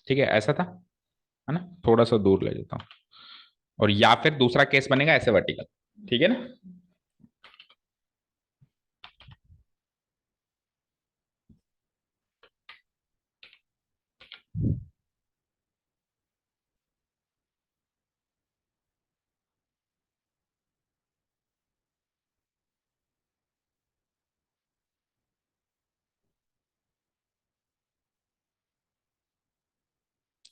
ठीक है ऐसा था, है ना, थोड़ा सा दूर ले जाता हूँ, और या फिर दूसरा केस बनेगा ऐसे वर्टिकल, ठीक है ना।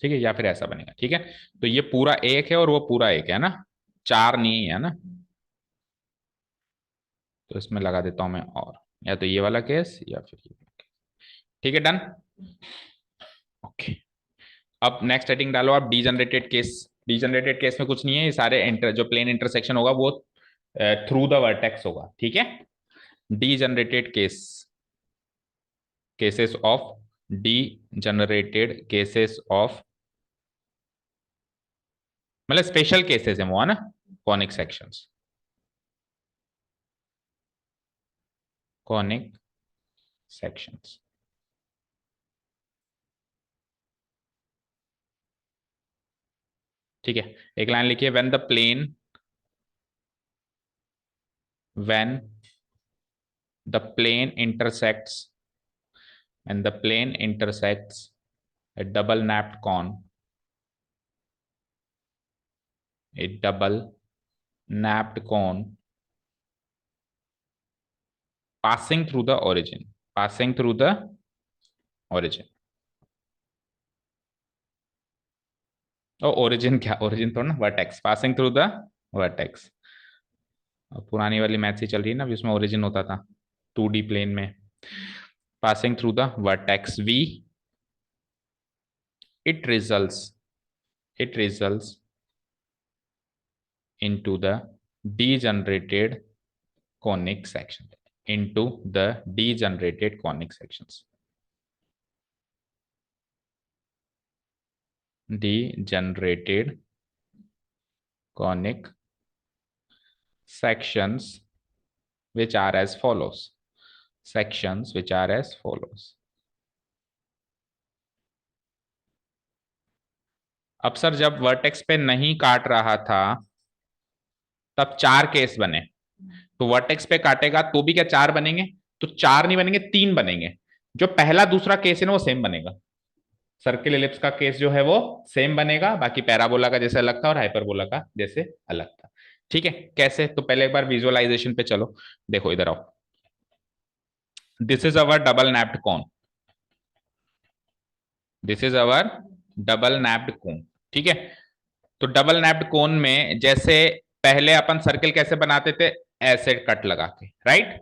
ठीक है या फिर ऐसा बनेगा, ठीक है। तो ये पूरा एक है और वो पूरा एक है ना, चार नहीं है ना, तो इसमें लगा देता हूं मैं, और या तो ये वाला केस या फिर ये वाला केस, ठीक है डन। ओके अब नेक्स्ट हेडिंग डालो आप, डीजनरेटेड केस। डीजनरेटेड केस में कुछ नहीं है, ये सारे इंटर जो प्लेन इंटरसेक्शन होगा वो थ्रू द वर्टेक्स होगा, ठीक है। Degenerated case, cases of, degenerated cases of, मतलब स्पेशल केसेस है वो, है ना, कॉनिक सेक्शंस, कॉनिक सेक्शंस, ठीक है। एक लाइन लिखिए, when the plane, when the plane intersects, and the plane intersects a double napped cone, a double napped cone passing through the origin, passing through the origin, O origin क्या, origin थोड़ा ना, vertex, passing through the vertex. पुरानी वाली maths ही चल रही है ना जिसमें ओरिजिन होता था 2D प्लेन में, passing through the vertex v, it results, it results into the degenerated conic section, into the degenerated conic sections, degenerated conic sections which are as follows, sections which are as follows। अब sir जब vertex पे नहीं काट रहा था तब चार case बने, तो वर्टेक्स पे काटेगा तो भी क्या चार बनेंगे, तो चार नहीं बनेंगे, तीन बनेंगे। जो पहला दूसरा केस है ना वो सेम बनेगा, सर्किल एलिप्स का केस जो है वो सेम बनेगा, बाकी पैराबोला का जैसे अलग था और हाइपरबोला का जैसे अलग था, ठीक है। कैसे, तो पहले एक बार विजुअलाइजेशन पे चलो, देखो इधर आओ, this is our double napped cone, this is our double napped cone. ठीक है, तो डबल नैप्ड कोन में जैसे पहले अपन सर्किल कैसे बनाते थे, ऐसे कट लगा के, राइट?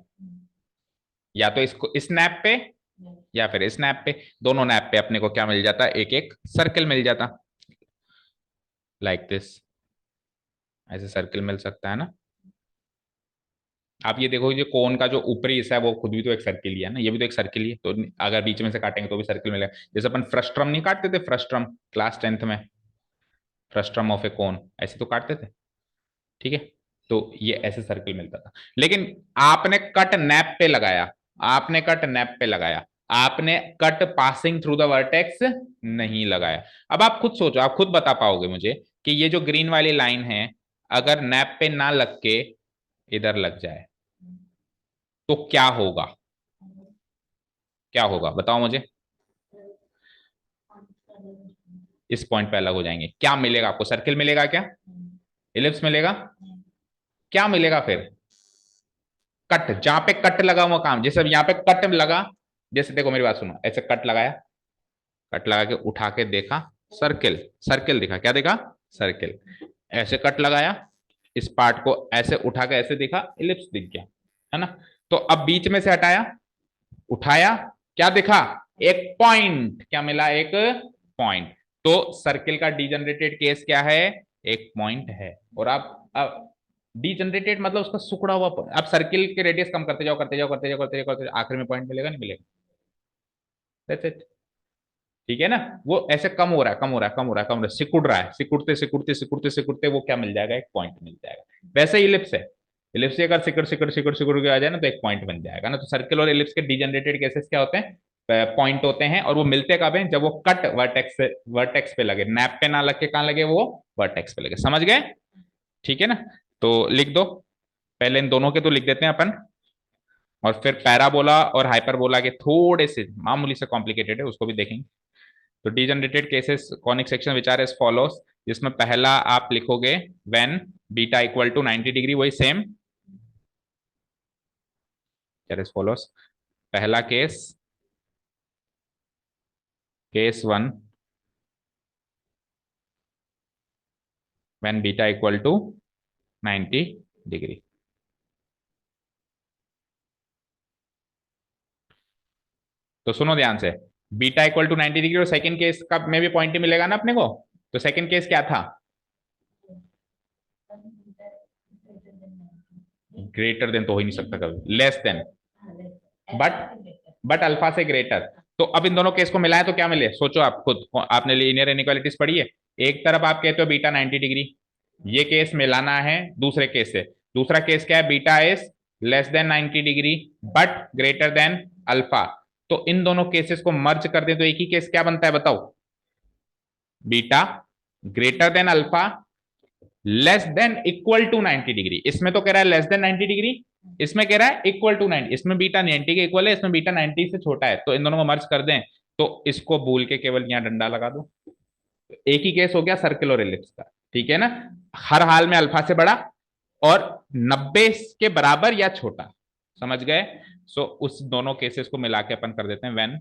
या तो इसको इस नैप पे या फिर इस नैप पे, दोनों नैप पे अपने को क्या मिल जाता, एक एक सर्किल मिल जाता, लाइक दिस, ऐसे सर्किल मिल सकता है ना। आप ये देखो, ये कोन का जो ऊपरी हिस्सा है वो खुद भी तो एक सर्किल ही है ना, ये भी तो एक सर्किल ही है, तो अगर बीच में से काटेंगे तो भी सर्किल मिलेगा। जैसे अपन फ्रस्ट्रम नहीं काटते थे, फ्रस्ट्रम क्लास 10th में, फ्रस्ट्रम ऑफ ए कोन, ऐसे तो काटते थे। ठीक है, तो ये ऐसे सर्किल मिलता था, लेकिन आपने कट नैप पे लगाया, आपने कट नैप पे लगाया, आपने cut passing through the vertex नहीं लगाया। अब आप खुद सोचो, आप खुद बता पाओगे मुझे कि ये जो ग्रीन वाली लाइन है, अगर नैप पे ना लग के इधर लग जाए तो क्या होगा, क्या होगा बताओ मुझे। इस पॉइंट पे अलग हो जाएंगे, क्या मिलेगा आपको, सर्किल मिलेगा क्या, इलिप्स मिलेगा, क्या मिलेगा फिर, कट, जहां पे कट लगा हुआ काम, जैसे यहाँ पे कट लगा, जैसे देखो मेरी बात सुनो, ऐसे कट लगाया, कट लगा के उठा के देखा, सर्किल, सर्किल दिखा, क्या देखा, सर्किल। ऐसे कट लगाया, इस पार्ट को ऐसे उठा के ऐसे देखा, इलिप्स दिख गया, है ना। तो अब बीच में से हटाया, उठाया, क्या दिखा, एक पॉइंट, क्या मिला, एक पॉइंट। तो सर्किल का डीजनरेटेड केस क्या है, एक पॉइंट है। और आप अब डीजनरेटेड मतलब उसका सुखड़ा हुआ point। आप सर्किल के रेडियस कम करते जाओ, करते जाओ, करते जाओ, करते जाओ, करते जाओ, आखिर में पॉइंट मिलेगा, नहीं मिलेगा, दैट्स इट। ठीक है ना, वो ऐसे कम हो रहा है, कम हो रहा है, कम हो रहा है, कम हो रहा है, सिकुड़ रहा है, सिकुड़ते सिकुड़ते सिकुड़ते सिकुड़ते वो क्या मिल जाएगा, एक पॉइंट मिल जाएगा। वैसे ही इलिप्स है, इलिप्स से अगर सिकुड़ सिकुड़ सिकुड़ सिकुड़ के आ जाए ना तो एक पॉइंट बन जाएगा ना। तो सर्किल और इलिप्स के डीजनरेटेड केसेस क्या होते हैं, पॉइंट होते हैं, और वो मिलते कब हैं, जब वो कट वर्टेक्स से वर्टेक्स पे लगे, नैप पे ना लग के कहां लगे, वो वर्टेक्स पे लगे, समझ गए। ठीक है ना, तो लिख दो, पहले इन दोनों के तो लिख देते हैं अपन, और फिर पैराबोला और हाइपरबोला के थोड़े से मामूली से कॉम्प्लिकेटेड है, उसको भी देखेंगे। तो degenerated cases conic section which are as follows, जिसमें पहला आप लिखोगे when beta equal to 90 degree, वही सेम एज फॉलोस। पहला case, case one, when beta equal to 90 degree. तो सुनो ध्यान से, बीटा इक्वल टू 90 डिग्री, और सेकंड केस का में भी पॉइंट ही मिलेगा ना अपने को। तो सेकंड केस क्या था, ग्रेटर देन तो हो ही नहीं सकता कभी, लेस देन, बट अल्फा से ग्रेटर। तो अब इन दोनों केस को मिलाएं तो क्या मिले, सोचो आप खुद, आपने लीनियर इनइक्वालिटीज पढ़ी है। एक तरफ आप कहते हो बीटा 90 डिग्री, ये केस मिलाना है दूसरे केस से। दूसरा केस क्या है, beta is less than 90 degree but greater than alpha. तो इन दोनों केसेस को मर्ज कर दें तो एक ही केस क्या बनता है बताओ, beta greater than alpha less than equal to 90 degree. इसमें तो कह रहा है लेस देन 90 डिग्री, इसमें कह रहा है इक्वल टू 90, इसमें बीटा 90 के इक्वल है, इसमें बीटा 90 से छोटा है, तो इन दोनों को मर्ज कर दें तो इसको भूल के केवल यहां डंडा लगा दो। एक ही केस हो गया सर्किल और एलिप्स का, ठीक है ना। हर हाल में अल्फा से बड़ा और 90 के बराबर या छोटा, समझ गए। सो उस दोनों केसेस को मिला के अपन कर देते हैं when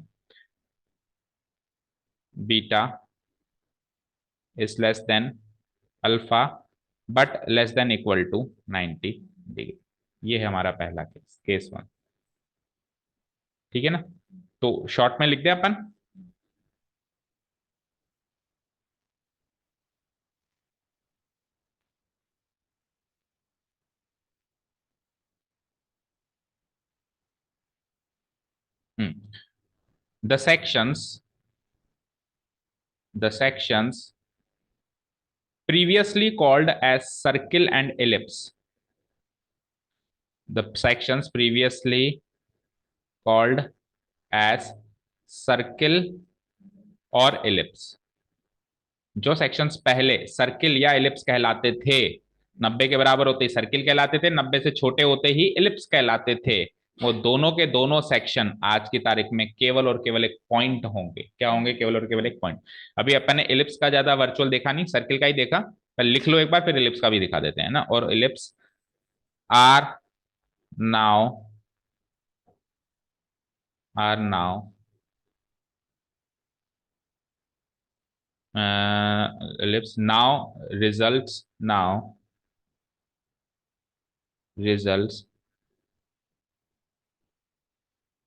beta is less than alpha but less than equal to 90 degree. ये है हमारा पहला केस, केस वन। ठीक है ना, तो शॉर्ट में लिख दे अपन। The sections, the sections previously called as circle and ellipse, the sections previously called as circle और इलिप्स, जो सेक्शंस पहले सर्किल या इलिप्स कहलाते थे, 90 के बराबर होते ही सर्किल कहलाते थे, 90 से छोटे होते ही इलिप्स कहलाते थे, वो दोनों के दोनों सेक्शन आज की तारीख में केवल और केवल एक पॉइंट होंगे। क्या होंगे, केवल और केवल एक पॉइंट। अभी अपन ने इलिप्स का ज्यादा वर्चुअल देखा नहीं, सर्किल का ही देखा, पर लिख लो एक बार, फिर इलिप्स का भी दिखा देते हैं ना। और ellipse are now are now ellipse now results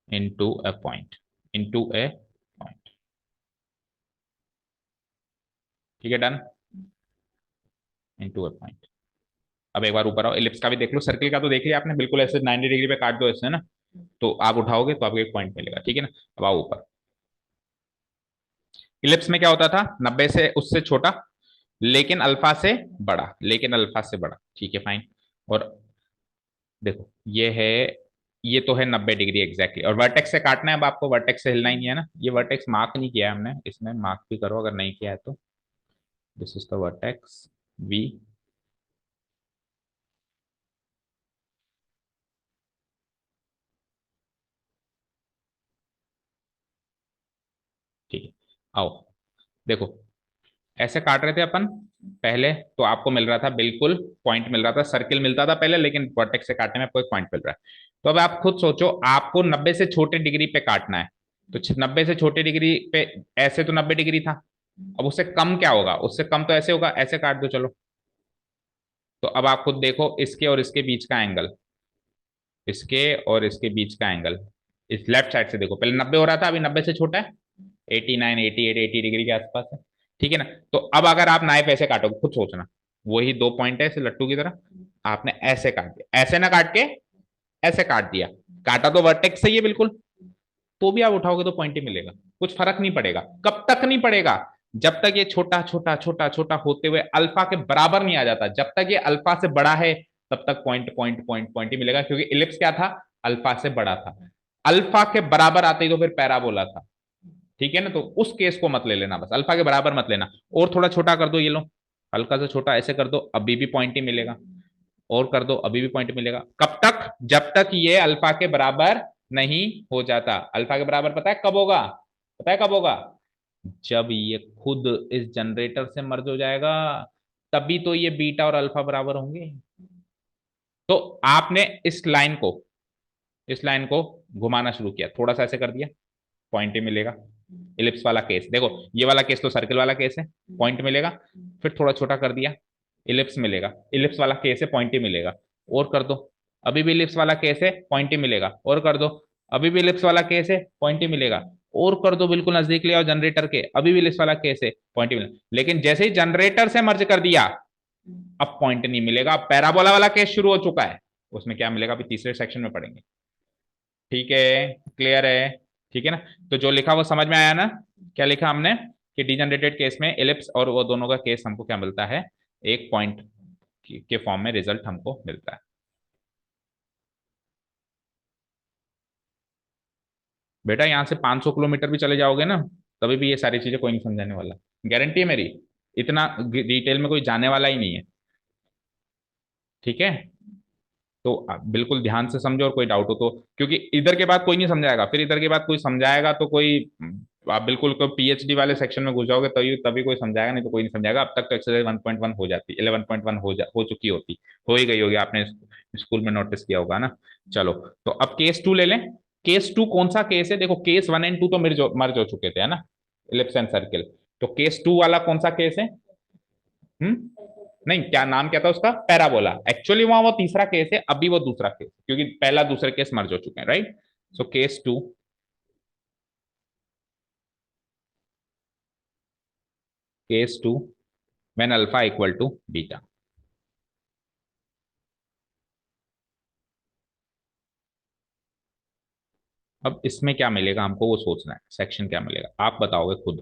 into a point। ठीक है, डन। इनटू ए पॉइंट। अब एक बार ऊपर आओ, इलिप्स का भी देख लो, सर्किल का तो देख लिया आपने, बिल्कुल ऐसे 90 डिग्री पे काट दो ऐसे ना, तो आप उठाओगे तो आपको एक पॉइंट मिलेगा, ठीक है ना। अब आओ ऊपर। इलिप्स में क्या होता था, 90 से उससे छोटा, लेकिन अल्फा से बड़ा, लेकिन अल्फा से बड़ा, ठीक है फाइन। और देखो ये है, ये तो है 90 डिग्री एग्जैक्टली, और वर्टेक्स से काटना है। अब आपको वर्टेक्स से हिलना ही नहीं है ना, ये वर्टेक्स मार्क नहीं किया है हमने, इसमें मार्क भी करो अगर नहीं किया है तो। This is the vertex V. ठीक है, आओ देखो, ऐसे काट रहे थे अपन पहले, तो आपको मिल रहा था बिल्कुल पॉइंट मिल रहा था, सर्किल मिलता था पहले, लेकिन वर्टेक्स से काटने में आपको एक पॉइंट मिल रहा है। तो अब आप खुद सोचो, आपको 90 से छोटे डिग्री पे काटना है, तो 90 से छोटे डिग्री पे, ऐसे तो 90 डिग्री था, अब उससे कम क्या होगा, उससे कम तो ऐसे होगा, ऐसे काट दो चलो। तो अब आप खुद देखो, इसके और इसके बीच का एंगल, इसके और इसके बीच का एंगल, इस लेफ्ट साइड से देखो, पहले 90 हो रहा था, अभी 90 से छोटा है, 89 88 80 डिग्री के आसपास है, ठीक है ना। तो अब अगर आप नाइफ ऐसे काटोगे, खुद सोचना, वही दो पॉइंट है ऐसे लट्टू की तरह, आपने ऐसे काट दिया, ऐसे ना काट के ऐसे काट दिया, काटा तो वर्टेक्स सही है बिल्कुल, तो भी आप उठाओगे तो पॉइंट ही मिलेगा, कुछ फर्क नहीं पड़ेगा। कब तक नहीं पड़ेगा, जब तक ये छोटा छोटा छोटा छोटा होते हुए अल्फा के बराबर नहीं आ जाता, जब तक ये अल्फा से बड़ा है तब तक पॉइंट पॉइंट पॉइंट पॉइंट ही मिलेगा, क्योंकि इलिप्स क्या था, अल्फा से बड़ा था। अल्फा के बराबर आते ही तो फिर पैराबोला था, ठीक है ना। तो उस केस को मत ले लेना, बस अल्फा के बराबर मत लेना, और थोड़ा छोटा कर दो, ये लो हल्का सा छोटा ऐसे कर दो, अभी भी पॉइंट ही मिलेगा, और कर दो अभी भी पॉइंट मिलेगा। कब तक, जब तक ये अल्फा के बराबर नहीं हो जाता। अल्फा के बराबर पता है कब होगा, पता है कब होगा, जब ये खुद इस जनरेटर से मर्ज हो जाएगा, तभी तो ये बीटा और अल्फा बराबर होंगे। तो आपने इस लाइन को घुमाना शुरू किया, थोड़ा सा ऐसे कर दिया, पॉइंट ही मिलेगा। इलिप्स वाला केस देखो, ये वाला केस तो सर्किल वाला केस है, पॉइंट मिलेगा। फिर थोड़ा छोटा कर दिया, इलिप्स मिलेगा, इलिप्स वाला केस है, पॉइंट ही मिलेगा। और कर दो, अभी भी इलिप्स वाला केस है, पॉइंट ही मिलेगा। और कर दो, अभी भी इलिप्स वाला केस है, पॉइंट ही मिलेगा। और कर दो, बिल्कुल नजदीक ले आओ जनरेटर के, अभी भी इलिप्स वाला केस है, पॉइंट ही मिलेगा। लेकिन जैसे ही जनरेटर से मर्ज कर दिया, अब पॉइंट नहीं मिलेगा, अब पैराबोला वाला केस शुरू हो चुका है, उसमें क्या मिलेगा अभी तीसरे सेक्शन में पढ़ेंगे, ठीक है, क्लियर है, ठीक है ना। तो जो लिखा वो समझ में आया ना, क्या लिखा हमने, कि डिजनरेटेड केस में एलिप्स और वो दोनों का केस हमको क्या मिलता है, एक पॉइंट के फॉर्म में रिजल्ट हमको मिलता है। बेटा यहाँ से 500 किलोमीटर भी चले जाओगे ना, तभी भी ये सारी चीजें कोई नहीं समझाने वाला, गारंटी है मेरी, इतना डिटेल में कोई जाने वाला ही नहीं है, ठीक है। तो आप बिल्कुल ध्यान से समझो, और कोई डाउट हो तो, क्योंकि इधर के बाद कोई नहीं समझाएगा, फिर इधर के बाद कोई समझाएगा तो कोई, आप बिल्कुल को पीएचडी वाले सेक्शन में घुस जाओगे तभी तभी कोई समझाएगा, नहीं तो कोई नहीं समझाएगा। अब तक तो एक्सरसाइज 1.1 हो जाती, 11.1 हो चुकी होती, हो ही गई होगी, आपने स्कूल में नोटिस किया होगा ना। चलो, तो अब केस टू ले लें। केस टू कौन सा केस है, देखो केस वन एंड टू तो मर्ज हो चुके थे, है ना, इलिप्स एंड सर्किल। तो केस टू वाला कौन सा केस है, नहीं, क्या नाम क्या था उसका, पैराबोला। एक्चुअली वहां वो तीसरा केस है, अभी वो दूसरा केस, क्योंकि पहला दूसरा केस मर्ज हो चुके हैं, right. So case two, when alpha equal to beta. अब इसमें क्या मिलेगा हमको वो सोचना है, सेक्शन क्या मिलेगा आप बताओगे खुद,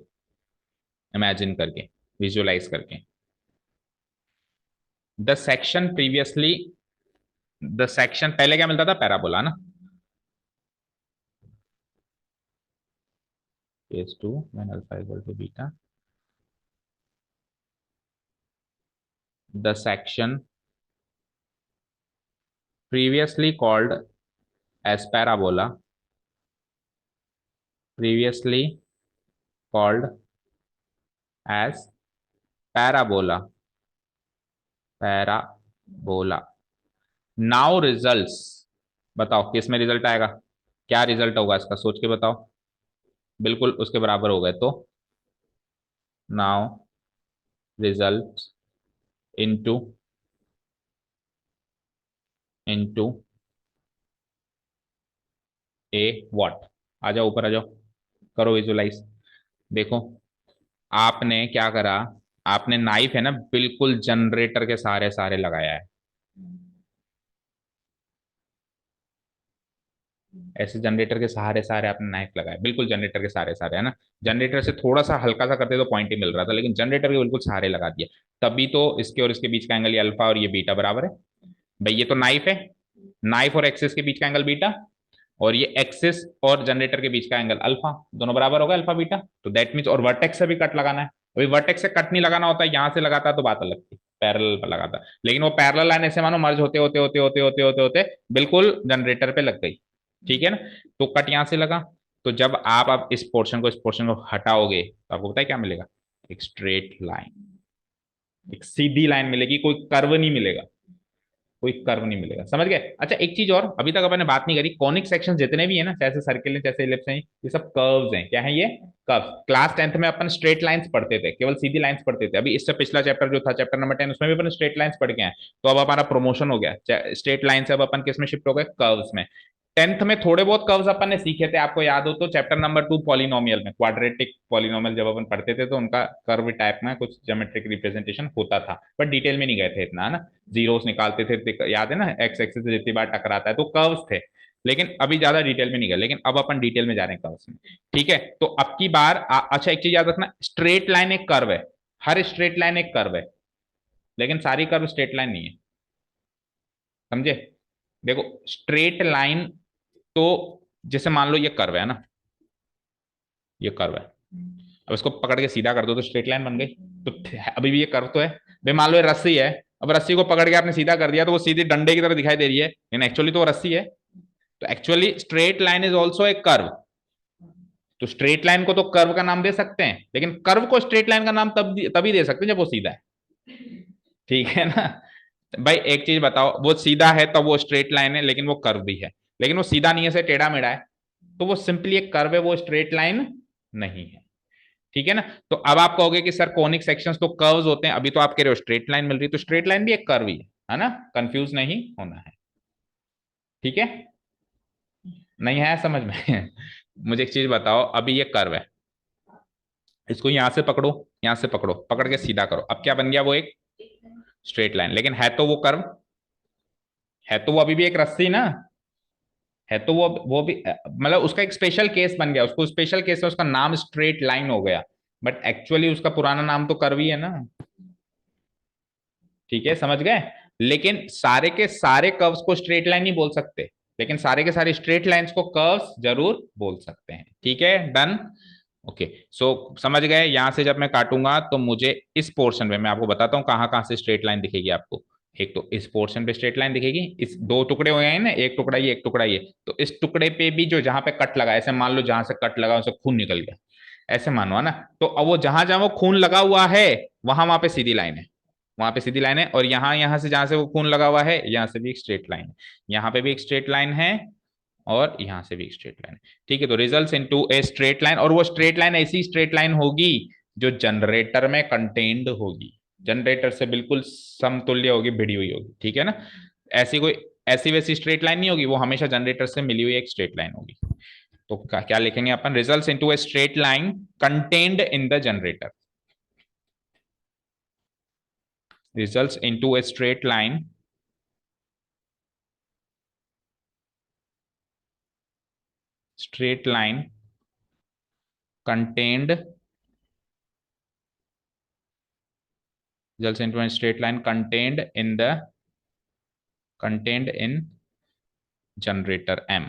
इमेजिन करके, विजुअलाइज करके। The section previously, the section पहले क्या मिलता था, पैराबोला ना। Case two when alpha equal to beta, the section previously called as parabola, previously called as parabola, parabola, now results, बताओ किस में रिजल्ट आएगा, क्या रिजल्ट होगा इसका, सोच के बताओ। बिल्कुल उसके बराबर हो गए तो now result into into a what. आ जाओ ऊपर आ जाओ, करो विजुलाइज। देखो आपने क्या करा, आपने नाइफ है ना बिल्कुल जनरेटर के सारे सारे लगाया है। ऐसे जनरेटर के सहारे सारे आपने नाइफ लगाया, बिल्कुल जनरेटर के सारे सारे, है ना। जनरेटर से थोड़ा सा हल्का सा करते तो पॉइंट ही मिल रहा था, लेकिन जनरेटर के बिल्कुल सहारे लगा दिया। तभी तो इसके और इसके बीच का एंगल ये अल्फा और ये बीटा बराबर है। भाई ये तो नाइफ है, नाइफ और एक्सिस के बीच का एंगल बीटा, और ये एक्सिस और जनरेटर के बीच का एंगल अल्फा, दोनों बराबर होगा अल्फा बीटा। तो दैट मीन्स, और वर्टेक्स से भी कट लगाना है। अभी वर्टेक्स से कट नहीं लगाना होता, यहां से लगाता तो बात अलग थी, पैरेलल पर लगाता। लेकिन वो पैरेलल लाइन ऐसे मानो मर्ज होते होते होते होते होते होते होते बिल्कुल जनरेटर पे लग गई, ठीक है ना। तो कट यहां से लगा। तो जब आप अब इस पोर्शन को, इस पोर्शन को हटाओगे तो आपको पता है क्या मिलेगा, एक स्ट्रेट लाइन, एक सीधी लाइन मिलेगी, कोई कर्व नहीं मिलेगा, कोई कर्व नहीं मिलेगा, समझ गए। अच्छा एक चीज और, अभी तक अपन ने बात नहीं करी, कॉनिक सेक्शन जितने भी है ना, जैसे सर्किल है जैसे इलिप्स हैं, ये सब कर्व्स हैं। क्या है ये, कर्व। क्लास 10th में अपन स्ट्रेट लाइंस पढ़ते थे, केवल सीधी लाइंस पढ़ते थे। अभी इससे पिछला चैप्टर जो था चैप्टर नंबर 10, उसमें भी अपन स्ट्रेट लाइंस पढ़ के आए। तो अब हमारा प्रमोशन हो गया, स्ट्रेट लाइन से अब अपन किस में शिफ्ट हो गए, कर्व्स में। 10th में थोड़े बहुत कर्व्स अपन ने सीखे थे, आपको याद हो तो चैप्टर नंबर 2 पॉलिनोमियल में, क्वाड्रेटिक पॉलिनोमियल जब अपन पढ़ते थे तो उनका कर्व टाइप में कुछ ज्योमेट्रिक रिप्रेजेंटेशन होता था, बट डिटेल में नहीं गए थे इतना, है ना। जीरोस निकालते थे, याद है ना, एक्स एक्सिस से जितनी बार टकराता है तो कर्व्स थे। लेकिन अभी ज्यादा डिटेल में नहीं गए, लेकिन अब अपन डिटेल में जा रहे हैं कर्व्स में। ठीक है, तो अब की बार अच्छा एक चीज याद रखना, स्ट्रेट लाइन एक कर्व है, हर स्ट्रेट लाइन एक कर्व है, लेकिन सारी कर्व स्ट्रेट लाइन नहीं है, समझे। देखो स्ट्रेट लाइन, तो जैसे मान लो ये कर्व है ना, ये कर्व है, अब इसको पकड़ के सीधा कर दो तो स्ट्रेट लाइन बन गई। तो अभी भी ये कर्व तो है। भाई मान लो ये रस्सी है, अब रस्सी को पकड़ के आपने सीधा कर दिया तो वो सीधी डंडे की तरह दिखाई दे रही है, लेकिन एक्चुअली तो वो रस्सी है। तो actually straight line is also a curve. तो स्ट्रेट लाइन को तो कर्व का नाम दे सकते हैं, लेकिन कर्व को स्ट्रेट लाइन का नाम तभी दे सकते हैं जब वो सीधा है, ठीक है ना। भाई एक चीज बताओ, वो सीधा है तो वो स्ट्रेट लाइन है, लेकिन वो कर्व भी है। लेकिन वो सीधा नहीं है, से टेढ़ा मेढ़ा है, तो वो सिंपली एक कर्व है, वो स्ट्रेट लाइन नहीं है, ठीक है ना। तो अब आप कहोगे कि सर कॉनिक सेक्शंस तो कर्व्स होते हैं, अभी तो आप कह रहे हो स्ट्रेट लाइन मिल रही है, तो स्ट्रेट लाइन भी एक कर्व ही है ना, कंफ्यूज नहीं होना है, ठीक है। नहीं है समझ में मुझे एक चीज बताओ, अभी ये कर्व है, इसको यहां से पकड़ो, यहां से पकड़ो, पकड़ के सीधा करो, अब क्या बन गया, वो एक स्ट्रेट लाइन, लेकिन है तो वो कर्व, है तो वो अभी भी एक रस्सी ना, है तो वो भी मतलब उसका एक स्पेशल केस बन गया, उसको स्पेशल केस है, उसका नाम स्ट्रेट लाइन हो गया, बट एक्चुअली उसका पुराना नाम तो कर्व ही है ना, ठीक है, समझ गए। लेकिन सारे के सारे कर्व्स को स्ट्रेट लाइन नहीं बोल सकते, लेकिन सारे के सारे स्ट्रेट लाइंस को कर्व्स जरूर बोल सकते हैं, ठीक है, डन। ओके, सो समझ गए। यहां से जब मैं काटूंगा तो मुझे इस पोर्शन में, मैं आपको बताता हूँ कहां कहां से स्ट्रेट लाइन दिखेगी आपको। एक तो इस पोर्शन पे स्ट्रेट लाइन दिखेगी, इस दो टुकड़े हो गए हैं ना, एक टुकड़ा ये एक टुकड़ा ये, तो इस टुकड़े पे भी जो जहां पे कट लगा, ऐसे मान लो जहां से कट लगा उसे खून निकल गया, ऐसे मानो, है ना। तो अब वो जहां जहां वो खून लगा हुआ है वहां पे सीधी लाइन है, वहां पे सीधी लाइन है, और यहाँ से जहां से वो खून लगा हुआ है यहाँ से भी एक स्ट्रेट लाइन है, यहाँ पे भी एक स्ट्रेट लाइन है, और यहां से भी एक स्ट्रेट लाइन है, ठीक है। तो results into a straight line, और वो स्ट्रेट लाइन ऐसी स्ट्रेट लाइन होगी जो जनरेटर में कंटेन्ड होगी, जनरेटर से बिल्कुल समतुल्य होगी, भिड़ी हुई होगी, ठीक है ना। ऐसी कोई ऐसी वैसी स्ट्रेट लाइन नहीं होगी, वो हमेशा जनरेटर से मिली हुई एक स्ट्रेट लाइन होगी। तो क्या लिखेंगे अपन, results into a straight line contained in the generator, results into a straight line contained results into a straight line contained in generator M,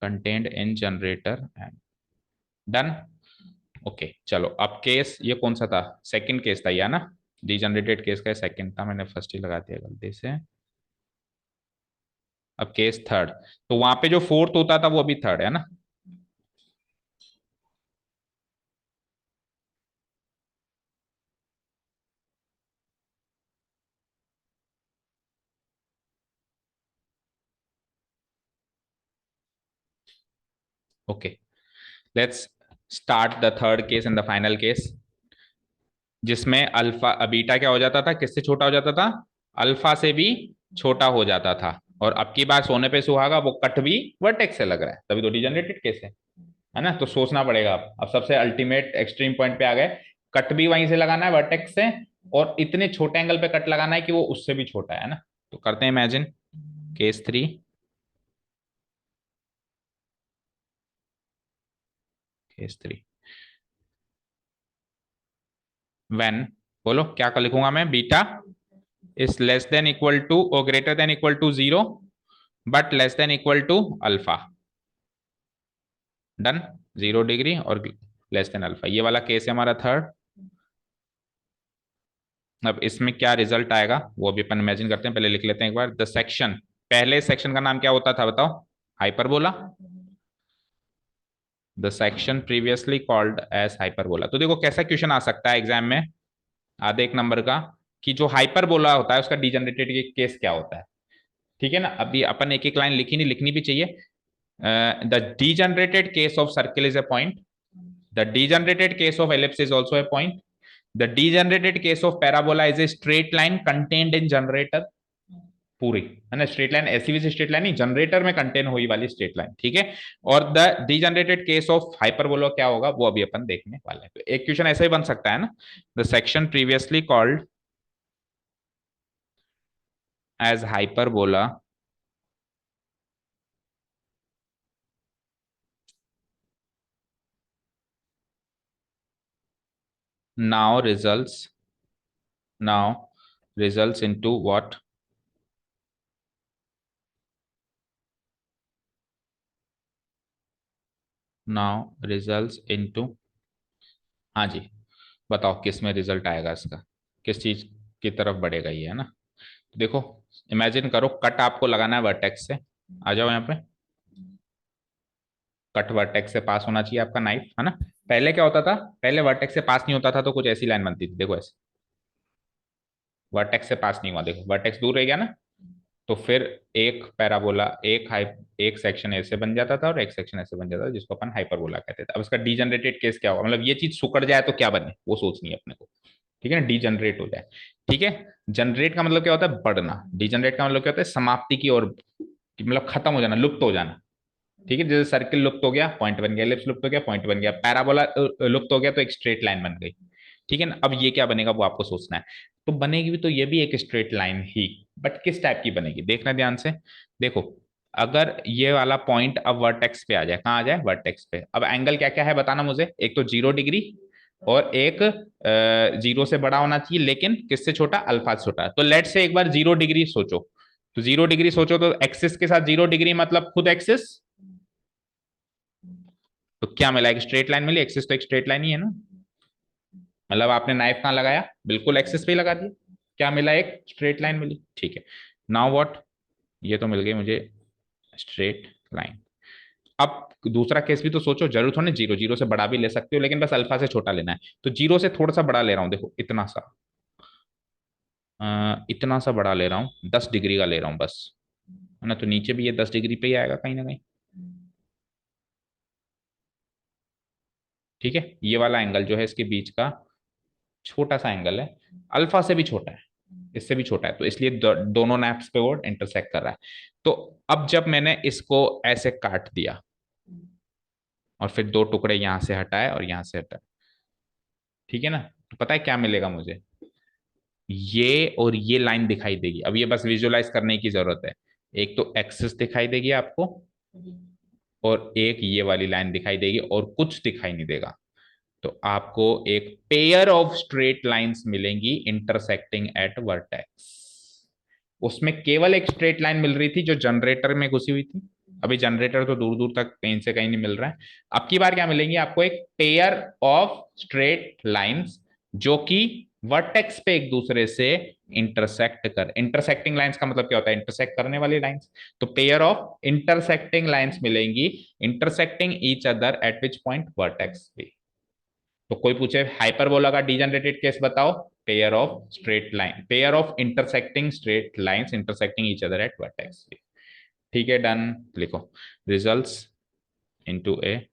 contained in generator M, done. Okay चलो, अब case ये कौन सा था, second case था या ना, degenerated case का सेकंड था, मैंने फर्स्ट ही लगा दिया गलती से। अब केस थर्ड, तो वहां पे जो फोर्थ होता था वो अभी थर्ड है ना। Okay, let's start the third case and the final case, जिसमें अल्फा बीटा क्या हो जाता था, किससे छोटा हो जाता था, अल्फा से भी छोटा हो जाता था। और अब की बार सोने पे सुहागा, वो कट भी वर्टेक्स से लग रहा है, तभी तो डिजनरेटेड केस है ना। तो सोचना पड़ेगा अब सबसे अल्टीमेट एक्सट्रीम पॉइंट पे आ गए, कट भी वहीं से लगाना है वर्टेक्स से, और इतने छोटे एंगल पे कट लगाना है कि वो उससे भी छोटा है ना। तो करते हैं इमेजिन केस 3। केस 3 व्हेन, बोलो क्या कर लिखूंगा मैं, beta is less than equal to और greater than equal to 0 but less than equal to alpha. Done, 0 degree और लेस देन अल्फा, ये वाला केस है हमारा थर्ड। अब इसमें क्या रिजल्ट आएगा वो भी अपन इमेजिन करते हैं, पहले लिख लेते हैं एक बार। द सेक्शन, पहले सेक्शन का नाम क्या होता था बताओ, hyperbola. The section previously called as hyperbola. तो देखो कैसा क्वेश्चन आ सकता है एग्जाम में, आधे एक नंबर का, कि जो हाइपरबोला होता है उसका डिजनरेटेड केस क्या होता है। ठीक है ना, अभी अपन एक एक लाइन लिखी नहीं, लिखनी भी चाहिए। The degenerated case of circle is a point. The degenerated case of ellipse is also a point. The degenerated case of parabola is a straight line contained in generator. पूरी है ना, स्ट्रेट लाइन, ऐसी भी straight line नहीं, generator में contain हुई वाली straight line, ठीक है। और the degenerated case of hyperbola क्या होगा वो अभी अपन देखने वाले हैं। तो एक क्वेश्चन ऐसा ही बन सकता है ना, the section previously called as hyperbola now results now results into what, now results into, हाँ जी, बताओ किस में रिजल्ट आएगा इसका, किस चीज की तरफ बढ़ेगा ये, है ना। देखो इमेजिन करो, कट आपको लगाना है वर्टेक्स से, आ जाओ यहाँ पे, कट वर्टेक्स से पास होना चाहिए आपका नाइफ, है ना। पहले क्या होता था, पहले वर्टेक्स से पास नहीं होता था तो कुछ ऐसी लाइन बनती थी, देखो ऐसे, वर्टेक्स से पास नहीं हुआ, देखो वर्टेक्स दूर रह गया ना, तो फिर एक पैराबोला, एक सेक्शन ऐसे बन जाता था और एक सेक्शन ऐसे बन जाता था, जिसको अपन हाइपरबोला कहते थे। अब इसका डीजनरेटेड केस क्या होगा, मतलब ये चीज सुकड़ जाए तो क्या बने वो सोचनी है अपने को, ठीक है ना, डीजनरेट हो जाए। ठीक है, जनरेट का मतलब क्या होता है, बढ़ना। डीजनरेट का मतलब क्या होता है, समाप्ति की ओर, मतलब खत्म हो जाना, लुप्त हो जाना। ठीक है, जैसे सर्किल लुप्त हो गया पॉइंट बन गया, एलिप्स लुप्त हो गया पॉइंट बन गया, पैराबोला लुप्त हो गया तो एक स्ट्रेट लाइन बन गई। ठीक है ना, अब ये क्या बनेगा वो आपको सोचना है। तो बनेगी भी तो ये भी एक स्ट्रेट लाइन ही, बट किस टाइप की बनेगी देखना ध्यान से। देखो अगर ये वाला पॉइंट अब वर्टेक्स पे आ जाए, कहाँ आ जाए, वर्टेक्स पे, अब एंगल क्या क्या है बताना मुझे, एक तो 0 डिग्री और एक 0 से बड़ा होना चाहिए, लेकिन किससे छोटा, अल्फा से छोटा। तो लेट से एक बार 0 डिग्री सोचो, तो 0 डिग्री सोचो तो एक्सिस के साथ 0 डिग्री मतलब खुद एक्सिस, तो क्या मिला, एक स्ट्रेट लाइन मिली, एक्सिस तो एक स्ट्रेट लाइन ही है ना। मतलब आपने नाइफ कहाँ लगाया, बिल्कुल एक्सिस पे ही लगा दिया, क्या मिला, एक स्ट्रेट लाइन मिली, ठीक है। नाउ व्हाट, ये तो मिल गई मुझे स्ट्रेट लाइन। अब दूसरा केस भी तो सोचो, जरूर थोड़ा 0, 0 से बड़ा भी ले सकते हो, लेकिन बस अल्फा से छोटा लेना है, तो 0 से थोड़ा सा बड़ा ले रहा हूँ, देखो इतना सा, इतना सा बड़ा ले रहा हूँ, 10 डिग्री का ले रहा हूँ बस, है ना। तो नीचे भी ये 10 डिग्री पे ही आएगा कहीं ना कहीं। ठीक है, ये वाला एंगल जो है इसके बीच का छोटा सा एंगल है, अल्फा से भी छोटा है, इससे भी छोटा है, तो इसलिए दोनों नैप्स पे वो इंटरसेक्ट कर रहा है। तो अब जब मैंने इसको ऐसे काट दिया और फिर दो टुकड़े यहां से हटाए और यहां से हटाए, ठीक है ना, तो पता है क्या मिलेगा मुझे, ये और ये लाइन दिखाई देगी। अब ये बस विजुअलाइज करने की जरूरत है, एक तो एक्सिस दिखाई देगी आपको और एक ये वाली लाइन दिखाई देगी और कुछ दिखाई नहीं देगा। तो आपको एक पेयर ऑफ स्ट्रेट लाइंस मिलेंगी इंटरसेक्टिंग एट वर्टेक्स। उसमें केवल एक स्ट्रेट लाइन मिल रही थी जो जनरेटर में घुसी हुई थी, अभी जनरेटर तो दूर दूर तक कहीं से कहीं नहीं मिल रहा है। अब की बार क्या मिलेंगी आपको, एक पेयर ऑफ स्ट्रेट लाइंस जो कि वर्टेक्स पे एक दूसरे से इंटरसेक्टिंग लाइंस का मतलब क्या होता है, इंटरसेक्ट करने वाली लाइंस। तो पेयर ऑफ इंटरसेक्टिंग लाइंस मिलेंगी, intersecting each other at which point, vertex पे। तो कोई पूछे हाइपरबोला का डीजनरेटेड केस बताओ, pair of straight line, pair of intersecting straight lines intersecting each other at vertex. ठीक है, डन, लिखो results into a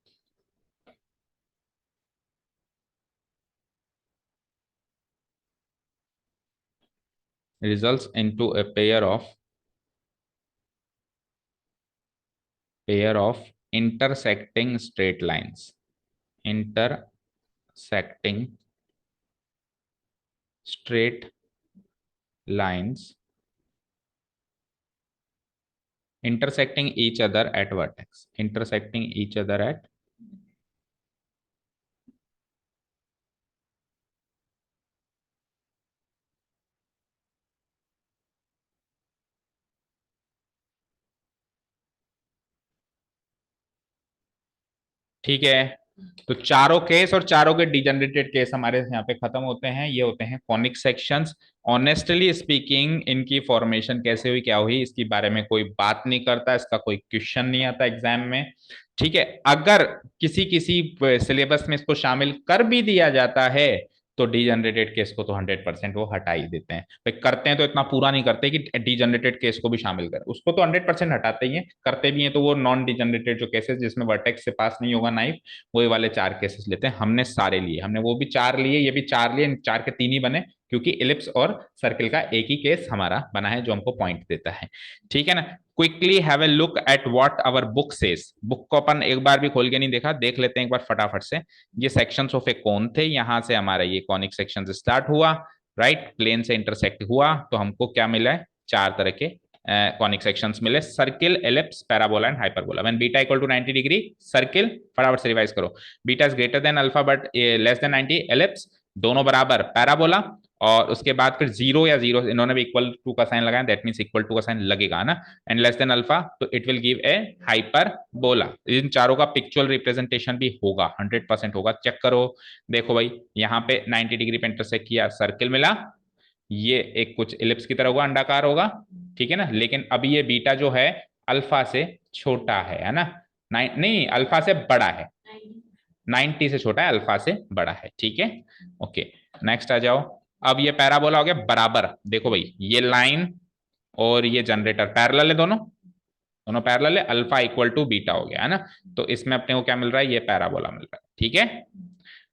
results into a pair of intersecting straight lines. Intersecting straight lines intersecting each other at vertex. Intersecting each other at ठीक है। तो चारों case और चारों के डिजेनरेटेड केस हमारे यहाँ पे खत्म होते हैं। ये होते हैं कॉनिक सेक्शंस। ऑनेस्टली स्पीकिंग इनकी फॉर्मेशन कैसे हुई, क्या हुई, इसके बारे में कोई बात नहीं करता, इसका कोई क्वेश्चन नहीं आता एग्जाम में। ठीक है, अगर किसी किसी सिलेबस में इसको शामिल कर भी दिया जाता है तो डीजनरेटेड केस को तो 100% वो हटा ही देते हैं। भाई करते हैं तो इतना पूरा नहीं करते कि डीजनरेटेड केस को भी शामिल करें, उसको तो 100% हटाते ही हैं। करते भी हैं तो वो नॉन डीजनरेटेड जो केसेस जिसमें वर्टेक्स से पास नहीं होगा नाइफ, वही वाले 4 केसेस लेते हैं। हमने सारे लिए, हमने वो भी 4 लिए, ये भी 4 लिए, 4 के 3 ही बने क्योंकि इलिप्स और सर्किल का एक ही केस हमारा बना है जो हमको पॉइंट देता है। ठीक है ना। Quickly have a look at what our book says. Book को अपन एक बार भी खोल के नहीं देखा, देख लेते हैं एक बार फटाफट से। ये सेक्शंस ऑफ ए कौन थे, यहां से हमारा ये कॉनिक सेक्शन स्टार्ट हुआ, राइट, प्लेन से इंटरसेक्ट हुआ तो हमको क्या मिला है, 4 तरह के कॉनिक सेक्शंस मिले, circle, ellipse, parabola and hyperbola. When beta equal to 90 degree circle, फटाफट से रिवाइज करो, beta is greater than alpha but less than 90, ellipse, दोनों बराबर पैराबोला, और उसके बाद फिर जीरो या जीरो, इन्होंने भी इक्वल टू का साइन लगाया, दैट मींस इक्वल टू का साइन लगेगा ना, एंड लेस देन अल्फा तो it will give a hyperbola. इन चारों का पिक्चुअल रिप्रेजेंटेशन भी होगा, 100% होगा, चेक करो। देखो भाई यहाँ पे 90 डिग्री पे इंटरसेक्ट किया, सर्किल मिला, ये एक कुछ इलिप्स की तरह होगा, अंडाकार होगा, ठीक है ना। लेकिन अभी ये बीटा जो है अल्फा से छोटा है ना, नहीं अल्फा से बड़ा है, 90 से छोटा है, अल्फा से बड़ा है, ठीक है। ओके, नेक्स्ट आ जाओ। अब ये पैराबोला हो गया बराबर, देखो भाई ये लाइन और ये जनरेटर पैरेलल है, दोनों दोनों पैरेलल है, अल्फा इक्वल टू बीटा हो गया है ना। तो इसमें अपने को क्या मिल रहा है, ये पैराबोला मिल रहा है, ठीक है।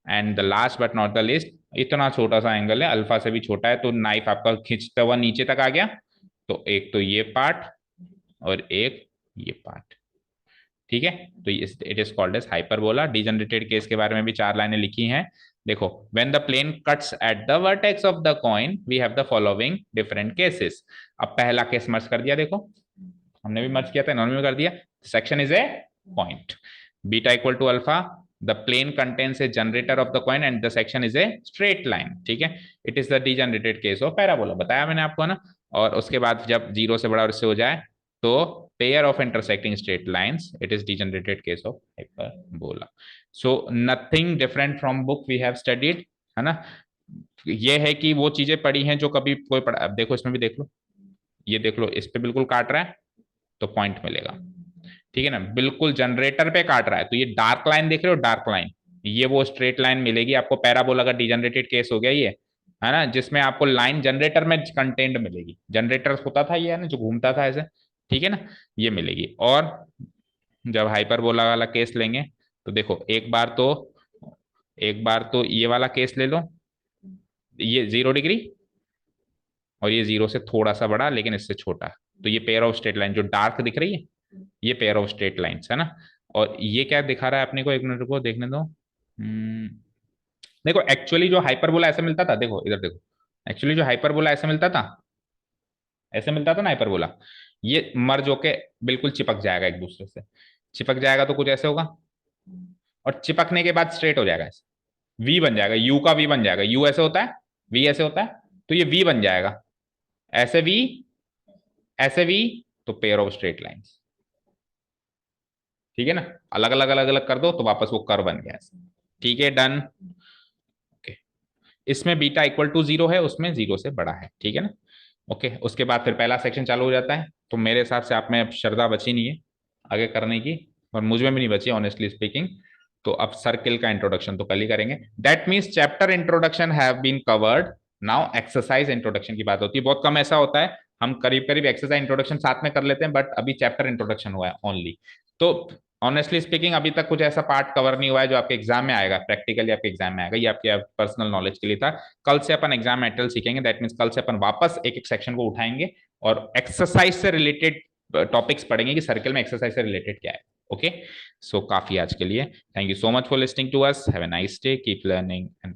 And the last but not the list, इतना छोटा सा एंगल है, अल्फा से भी छोटा है, तो नाइफ आपका खींचता हुआ नीचे तक आ गया, तो एक तो ये पार्ट और एक ये पार्ट, ठीक है। तो it is called as hyperbola. Degenerated case के बारे में भी 4 लाइनें लिखी हैं, देखो, when the plane cuts at the vertex of the cone we have the following different cases. अब पहला केस मर्ज कर दिया, देखो हमने भी मर्ज किया था, इन्होंने भी कर दिया, section is a point, beta equal to alpha, the plane contains a generator of the cone and the section is a straight line, ठीक है। It is the degenerated case of parabola, बताया मैंने आपको ना। और उसके बाद जब 0 से बड़ा और इससे हो जाए तो pair of intersecting straight lines, it is degenerated case of hyperbola. So nothing different from book we have studied, है ना। ये है कि वो चीजें पढ़ी हैं जो कभी कोई पढ़ा, अब देखो इसमें भी देख लो, ये देख लो, इस पे बिल्कुल काट रहा है तो पॉइंट मिलेगा, ठीक है ना। बिल्कुल जनरेटर पे काट रहा है तो ये डार्क लाइन देख रहे हो, डार्क लाइन, ये वो स्ट्रेट लाइन मिलेगी आपको। पैराबोला का डिजनरेटेड केस हो गया ये, है ना, जिसमें आपको लाइन जनरेटर में कंटेंट मिलेगी, जनरेटर होता था ये, है ना, जो घूमता था ऐसे, ठीक है ना, ये मिलेगी। और जब हाइपरबोला वाला केस लेंगे तो देखो, एक बार तो ये वाला केस ले लो, ये 0 डिग्री और ये 0 से थोड़ा सा बड़ा लेकिन इससे छोटा, तो ये पेयर ऑफ स्ट्रेट लाइन जो डार्क दिख रही है, ये पेयर ऑफ स्ट्रेट लाइंस है ना। और ये क्या दिखा रहा है अपने को, एक मिनट को देखने दो। देखो एक्चुअली जो हाइपरबोला ऐसे मिलता था, देखो इधर देखो, एक्चुअली जो हाइपरबोला ऐसे मिलता था, ऐसे मिलता था ना हाइपरबोला, ये मर्ज होके बिल्कुल चिपक जाएगा एक दूसरे से, चिपक जाएगा तो कुछ ऐसे होगा, और चिपकने के बाद स्ट्रेट हो जाएगा, ऐसे वी बन जाएगा, यू का वी बन जाएगा, यू ऐसे होता है, वी ऐसे होता है, तो ये वी बन जाएगा, ऐसे वी, ऐसे वी, तो पेयर ऑफ स्ट्रेट लाइंस, ठीक है ना। अलग अलग अलग अलग कर दो तो वापस वो कर्व बन गया ऐसे, ठीक है, डन। ओके, इसमें बीटा इक्वल टू 0 है, उसमें 0 से बड़ा है, ठीक है ना। ओके, उसके बाद फिर पहला सेक्शन चालू हो जाता है। तो मेरे हिसाब से आप में अब श्रद्धा बची नहीं है आगे करने की, और मुझ में भी नहीं बची ऑनेस्टली स्पीकिंग। तो अब सर्किल का इंट्रोडक्शन तो कल ही करेंगे, that means chapter introduction have been covered. Now exercise introduction की बात होती है, बहुत कम ऐसा होता है, हम करीब करीब एक्सरसाइज इंट्रोडक्शन साथ में कर लेते हैं, बट अभी चैप्टर इंट्रोडक्शन हुआ है ओनली। तो ऑनेस्टली स्पीकिंग अभी तक कुछ ऐसा पार्ट कवर नहीं हुआ है जो आपके एग्जाम में आएगा, प्रैक्टिकली आपके एग्जाम में आएगा। ये आपके पर्सनल नॉलेज के लिए था। कल से अपन एग्जाम मटेरियल सीखेंगे, दैट मीन्स कल से अपन वापस एक एक सेक्शन को उठाएंगे और एक्सरसाइज से रिलेटेड टॉपिक्स पढ़ेंगे कि सर्कल में एक्सरसाइज से रिलेटेड क्या है। ओके, सो काफी आज के लिए। Thank you so much for listening to us. Have a nice day, keep learning and